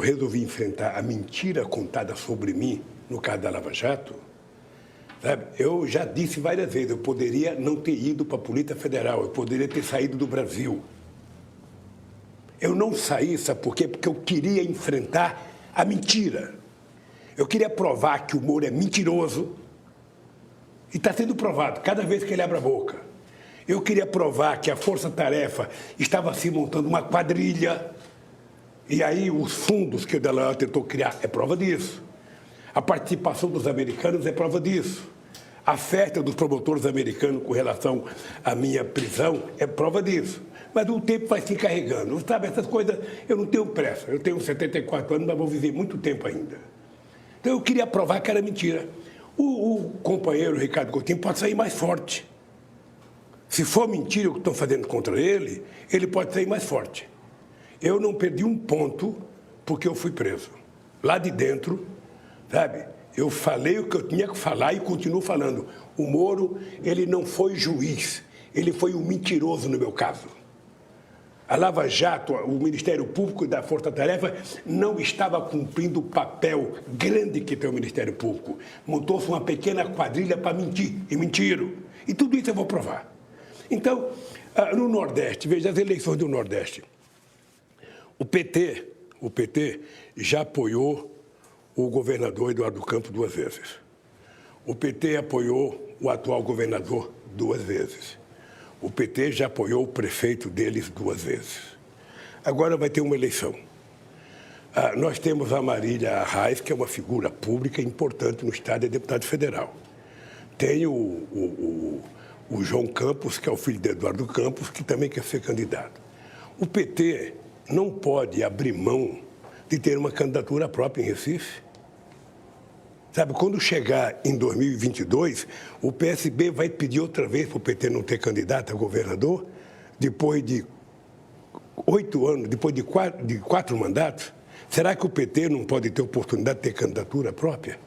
resolvi enfrentar a mentira contada sobre mim, no caso da Lava Jato, sabe, eu já disse várias vezes, eu poderia não ter ido para a Polícia Federal, eu poderia ter saído do Brasil. Eu não saí, sabe por quê? Porque eu queria enfrentar a mentira. Eu queria provar que o Moro é mentiroso, e está sendo provado cada vez que ele abre a boca. Eu queria provar que a Força Tarefa estava se montando uma quadrilha, e aí os fundos que o Dallagnol tentou criar é prova disso. A participação dos americanos é prova disso. A festa dos promotores americanos com relação à minha prisão é prova disso. Mas o tempo vai se encarregando. Sabe, essas coisas, eu não tenho pressa. Eu tenho 74 anos, mas vou viver muito tempo ainda. Então eu queria provar que era mentira. O companheiro Ricardo Coutinho pode sair mais forte. Se for mentira o que estão fazendo contra ele, ele pode sair mais forte. Eu não perdi um ponto porque eu fui preso. Lá de dentro, sabe, eu falei o que eu tinha que falar e continuo falando. O Moro, ele não foi juiz, ele foi um mentiroso no meu caso. A Lava Jato, o Ministério Público da Força Tarefa, não estava cumprindo o papel grande que tem o Ministério Público. Montou-se uma pequena quadrilha para mentir, e mentiram. E tudo isso eu vou provar. Então, no Nordeste, veja as eleições do Nordeste. O PT já apoiou o governador Eduardo Campos 2 vezes. O PT apoiou o atual governador 2 vezes. O PT já apoiou o prefeito deles 2 vezes. Agora vai ter uma eleição. Nós temos a Marília Reis, que é uma figura pública importante no Estado, é deputado federal. Tem o João Campos, que é o filho de Eduardo Campos, que também quer ser candidato. O PT não pode abrir mão de ter uma candidatura própria em Recife. Sabe, quando chegar em 2022, o PSB vai pedir outra vez para o PT não ter candidato a governador, depois de 8 anos, depois de 4 mandatos. Será que o PT não pode ter oportunidade de ter candidatura própria?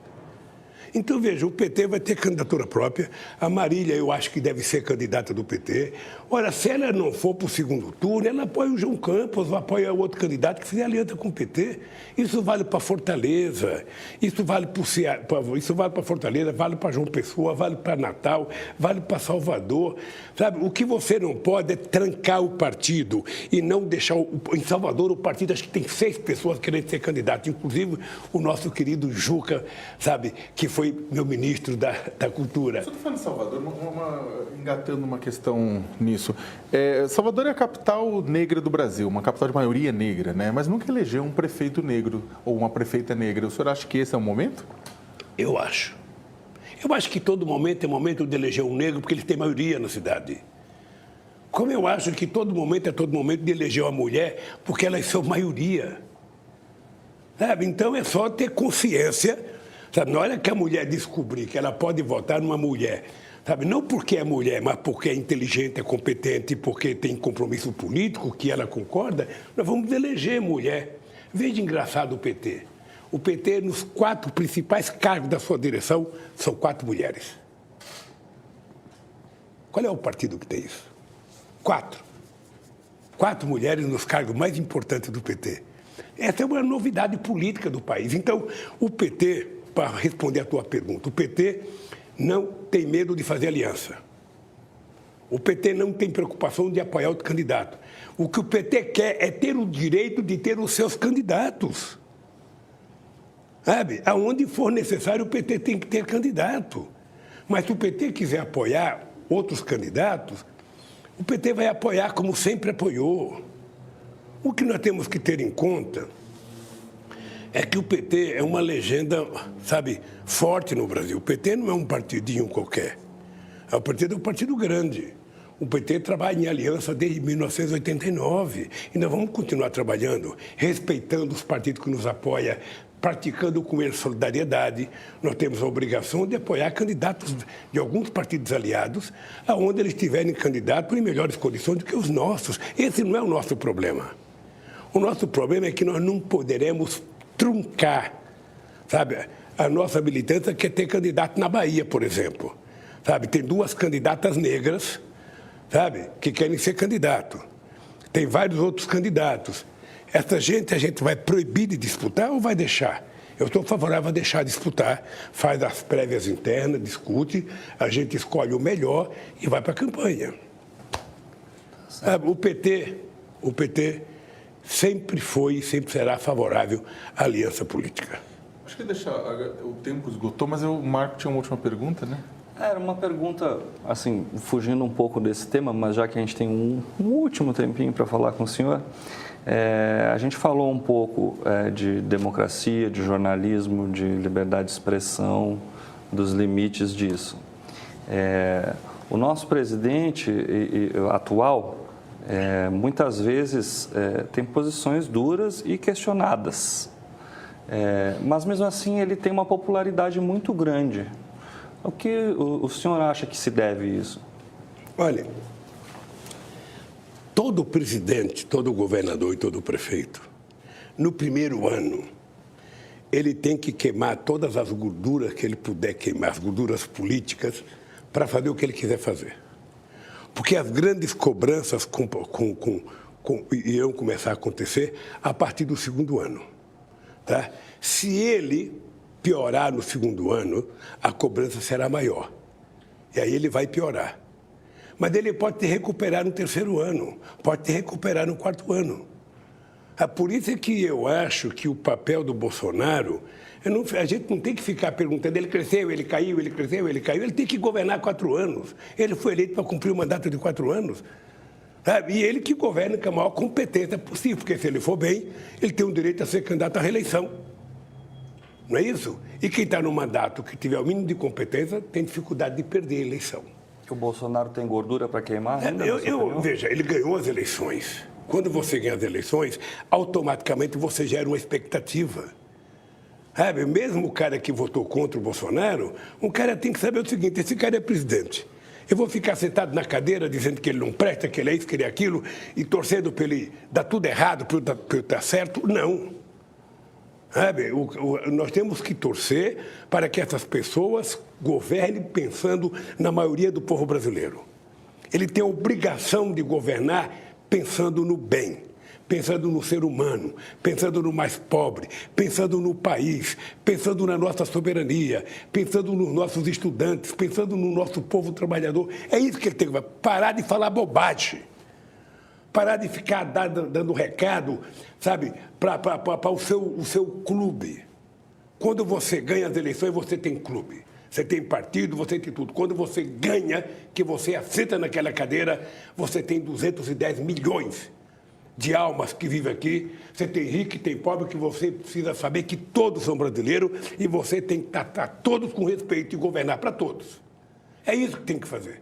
Então, veja, o PT vai ter candidatura própria. A Marília, eu acho que deve ser candidata do PT. Ora, se ela não for para o segundo turno, ela apoia o João Campos, ou apoia outro candidato que fizer aliança com o PT. Isso vale para Fortaleza, isso vale para Fortaleza, vale para João Pessoa, vale para Natal, vale para Salvador. Sabe, o que você não pode é trancar o partido e não deixar... Em Salvador, o partido, acho que tem 6 pessoas querendo ser candidato, inclusive o nosso querido Juca, sabe, que foi meu ministro da Cultura. Só estou falando de Salvador, engatando uma questão nisso. Salvador é a capital negra do Brasil, uma capital de maioria negra, né? Mas nunca elegeu um prefeito negro ou uma prefeita negra. O senhor acha que esse é o momento? Eu acho. Eu acho que todo momento é momento de eleger um negro, porque eles têm maioria na cidade. Como eu acho que todo momento é todo momento de eleger uma mulher, porque elas são maioria. Sabe? Então é só ter consciência. Sabe? Na hora que a mulher descobrir que ela pode votar numa mulher, sabe? Não porque é mulher, mas porque é inteligente, é competente, porque tem compromisso político, que ela concorda, nós vamos eleger mulher. Veja engraçado o PT. O PT, nos 4 principais cargos da sua direção, são 4 mulheres. Qual é o partido que tem isso? 4. 4 mulheres nos cargos mais importantes do PT. Essa é uma novidade política do país. Então, o PT, para responder a tua pergunta, o PT não tem medo de fazer aliança. O PT não tem preocupação de apoiar outro candidato. O que o PT quer é ter o direito de ter os seus candidatos. Sabe? Aonde for necessário, o PT tem que ter candidato. Mas se o PT quiser apoiar outros candidatos, o PT vai apoiar como sempre apoiou. O que nós temos que ter em conta é que o PT é uma legenda, sabe, forte no Brasil. O PT não é um partidinho qualquer. O partido é um partido grande. O PT trabalha em aliança desde 1989 e nós vamos continuar trabalhando, respeitando os partidos que nos apoiam, praticando com eles solidariedade. Nós temos a obrigação de apoiar candidatos de alguns partidos aliados, aonde eles tiverem candidatos em melhores condições do que os nossos. Esse não é o nosso problema. O nosso problema é que nós não poderemos truncar, sabe, a nossa militância quer ter candidato na Bahia, por exemplo. Sabe, tem 2 candidatas negras, sabe, que querem ser candidato. Tem vários outros candidatos. Essa gente, a gente vai proibir de disputar ou vai deixar? Eu estou favorável a deixar disputar, faz as prévias internas, discute, a gente escolhe o melhor e vai para a campanha. Sabe, o PT sempre foi e sempre será favorável à aliança política. Acho que o tempo esgotou, mas o Marco tinha uma última pergunta, né? Era uma pergunta, assim, fugindo um pouco desse tema, mas já que a gente tem um último tempinho para falar com o senhor, a gente falou um pouco de democracia, de jornalismo, de liberdade de expressão, dos limites disso. O nosso presidente atual, muitas vezes, tem posições duras e questionadas, mas mesmo assim ele tem uma popularidade muito grande. O que o senhor acha que se deve isso? Olha, todo presidente, todo governador e todo prefeito, no primeiro ano, ele tem que queimar todas as gorduras que ele puder queimar, as gorduras políticas, para fazer o que ele quiser fazer. Porque as grandes cobranças irão começar a acontecer a partir do segundo ano. Tá? Se ele piorar no segundo ano, a cobrança será maior. E aí ele vai piorar. Mas ele pode te recuperar no terceiro ano, pode te recuperar no quarto ano. Por isso é que eu acho que o papel do Bolsonaro, a gente não tem que ficar perguntando, ele cresceu, ele caiu, ele cresceu, ele caiu. Ele tem que governar 4 anos. Ele foi eleito para cumprir o mandato de 4 anos. Sabe? E ele que governa com a maior competência possível, porque se ele for bem, ele tem o direito a ser candidato à reeleição. Não é isso? E quem está no mandato que tiver o mínimo de competência tem dificuldade de perder a eleição. O Bolsonaro tem gordura para queimar? Ainda, Veja, ele ganhou as eleições. Quando você ganha as eleições, automaticamente você gera uma expectativa. Sabe? Mesmo o cara que votou contra o Bolsonaro, um cara tem que saber o seguinte: esse cara é presidente. Eu vou ficar sentado na cadeira dizendo que ele não presta, que ele é isso, que ele é aquilo, e torcendo para ele dar tudo errado, para ele dar certo? Não. Sabe? Nós temos que torcer para que essas pessoas governem pensando na maioria do povo brasileiro. Ele tem a obrigação de governar pensando no bem, pensando no ser humano, pensando no mais pobre, pensando no país, pensando na nossa soberania, pensando nos nossos estudantes, pensando no nosso povo trabalhador. É isso que ele tem que parar de falar bobagem. Parar de ficar dando recado, sabe, para o seu clube. Quando você ganha as eleições, você tem clube. Você tem partido, você tem tudo. Quando você ganha, que você assenta naquela cadeira, você tem 210 milhões de almas que vivem aqui. Você tem rico e tem pobre, que você precisa saber que todos são brasileiros e você tem que tratar todos com respeito e governar para todos. É isso que tem que fazer.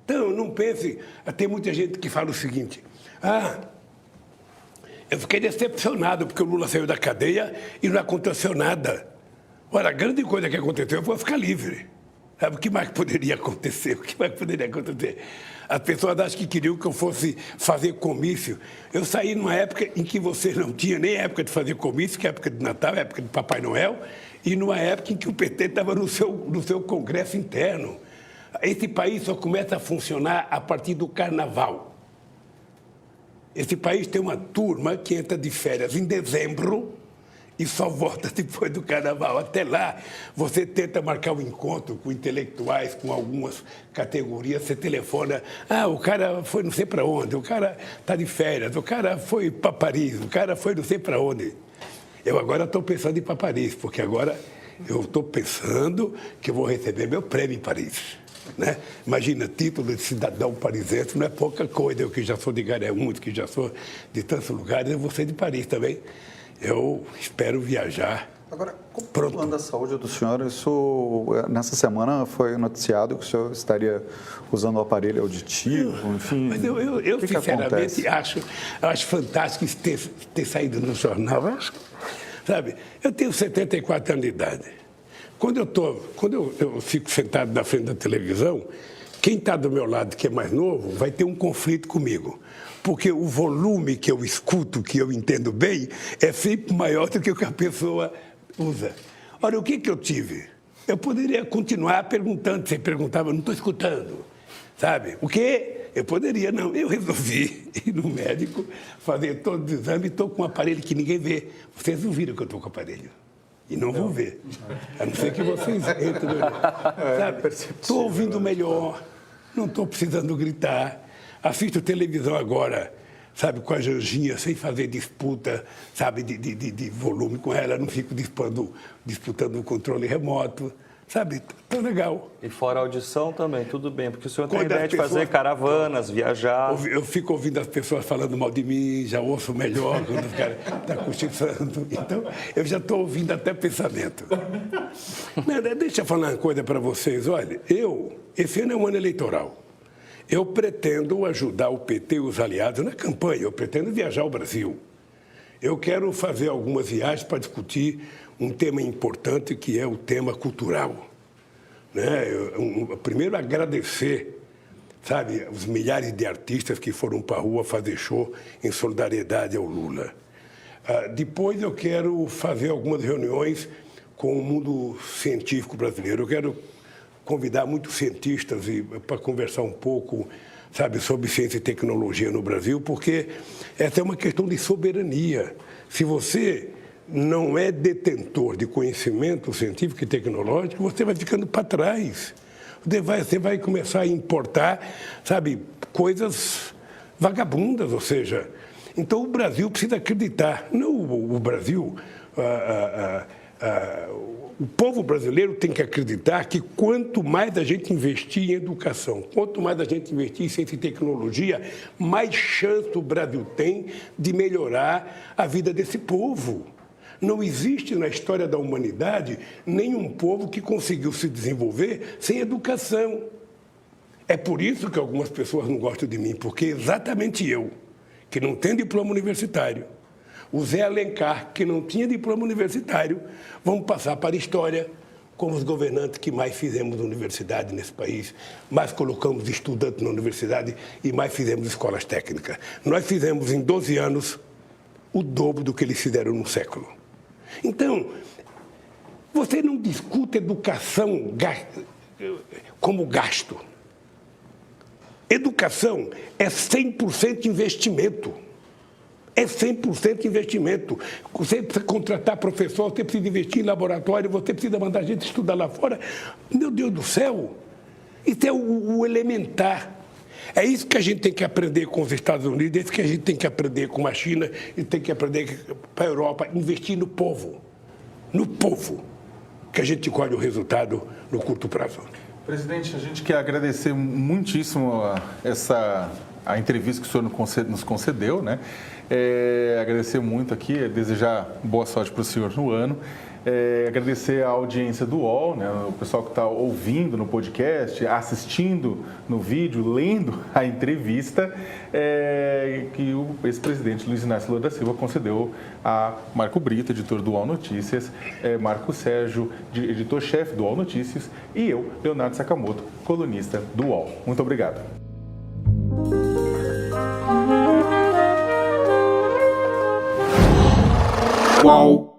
Então, não pense... Tem muita gente que fala o seguinte: eu fiquei decepcionado porque o Lula saiu da cadeia e não aconteceu nada. Ora, a grande coisa que aconteceu foi ficar livre. Sabe, o que mais poderia acontecer? O que mais poderia acontecer? As pessoas acham que queriam que eu fosse fazer comício. Eu saí numa época em que você não tinha nem época de fazer comício, que é a época de Natal, a época de Papai Noel, e numa época em que o PT estava no seu congresso interno. Esse país só começa a funcionar a partir do carnaval. Esse país tem uma turma que entra de férias em dezembro e só volta depois do carnaval. Até lá, você tenta marcar um encontro com intelectuais, com algumas categorias, você telefona: o cara foi não sei para onde, o cara está de férias, o cara foi para Paris, o cara foi não sei para onde. Eu agora estou pensando em ir para Paris, porque agora eu estou pensando que eu vou receber meu prêmio em Paris. Né? Imagina, título de cidadão parisense não é pouca coisa. Eu que já sou de Garanhuns, que já sou de tantos lugares, eu vou ser de Paris também. Eu espero viajar. Agora, como o plano da saúde do senhor, nessa semana foi noticiado que o senhor estaria usando o aparelho auditivo, enfim. Mas eu sinceramente acho fantástico isso ter saído no jornal. Sabe, eu tenho 74 anos de idade. Quando eu fico sentado na frente da televisão, quem está do meu lado, que é mais novo, vai ter um conflito comigo. Porque o volume que eu escuto, que eu entendo bem, é sempre maior do que o que a pessoa usa. Ora, o que eu tive? Eu poderia continuar perguntando. Você perguntava: não estou escutando. Sabe? O quê? Eu poderia, não. Eu resolvi ir no médico, fazer todo o exame e estou com um aparelho que ninguém vê. Vocês não viram que eu estou com o aparelho. E não vão ver. A não ser que vocês entrem. Estou ouvindo melhor, não estou precisando gritar. Assisto televisão agora, sabe, com a Janjinha, sem fazer disputa, sabe, de volume com ela. Não fico disputando o controle remoto. Sabe, tão legal. E fora a audição também, tudo bem, porque o senhor tem a ideia de fazer caravanas, viajar. Eu fico ouvindo as pessoas falando mal de mim, já ouço melhor quando os caras estão cochichando. Então, eu já estou ouvindo até pensamento. Deixa eu falar uma coisa para vocês. Olha, esse ano é um ano eleitoral. Eu pretendo ajudar o PT e os aliados na campanha. Eu pretendo viajar ao Brasil. Eu quero fazer algumas viagens para discutir um tema importante, que é o tema cultural. Né? Primeiro, agradecer, sabe, os milhares de artistas que foram para a rua fazer show em solidariedade ao Lula. Depois, eu quero fazer algumas reuniões com o mundo científico brasileiro. Eu quero convidar muitos cientistas para conversar um pouco, sabe, sobre ciência e tecnologia no Brasil, porque essa é uma questão de soberania. Se você não é detentor de conhecimento científico e tecnológico, você vai ficando para trás. Você vai começar a importar, sabe, coisas vagabundas, ou seja... Então, o Brasil precisa acreditar. Não o Brasil O povo brasileiro tem que acreditar que quanto mais a gente investir em educação, quanto mais a gente investir em ciência e tecnologia, mais chance o Brasil tem de melhorar a vida desse povo. Não existe na história da humanidade nenhum povo que conseguiu se desenvolver sem educação. É por isso que algumas pessoas não gostam de mim, porque exatamente eu, que não tenho diploma universitário, o Zé Alencar, que não tinha diploma universitário, vamos passar para a história como os governantes que mais fizemos universidade nesse país, mais colocamos estudantes na universidade e mais fizemos escolas técnicas. Nós fizemos em 12 anos o dobro do que eles fizeram num século. Então, você não discute educação como gasto. Educação é 100% investimento. É 100% investimento. Você precisa contratar professor, você precisa investir em laboratório, você precisa mandar gente estudar lá fora. Meu Deus do céu, isso é o elementar. É isso que a gente tem que aprender com os Estados Unidos, é isso que a gente tem que aprender com a China e tem que aprender para a Europa, investir no povo, que a gente colhe o resultado no curto prazo. Presidente, a gente quer agradecer muitíssimo a entrevista que o senhor nos concedeu, né? Agradecer muito aqui, desejar boa sorte para o senhor no ano. Agradecer a audiência do UOL, né? O pessoal que está ouvindo no podcast, assistindo no vídeo, lendo a entrevista que o ex-presidente Luiz Inácio Lula da Silva concedeu a Marco Brito, editor do UOL Notícias, Marco Sérgio, editor-chefe do UOL Notícias, e eu, Leonardo Sakamoto, colunista do UOL. Muito obrigado. UOL.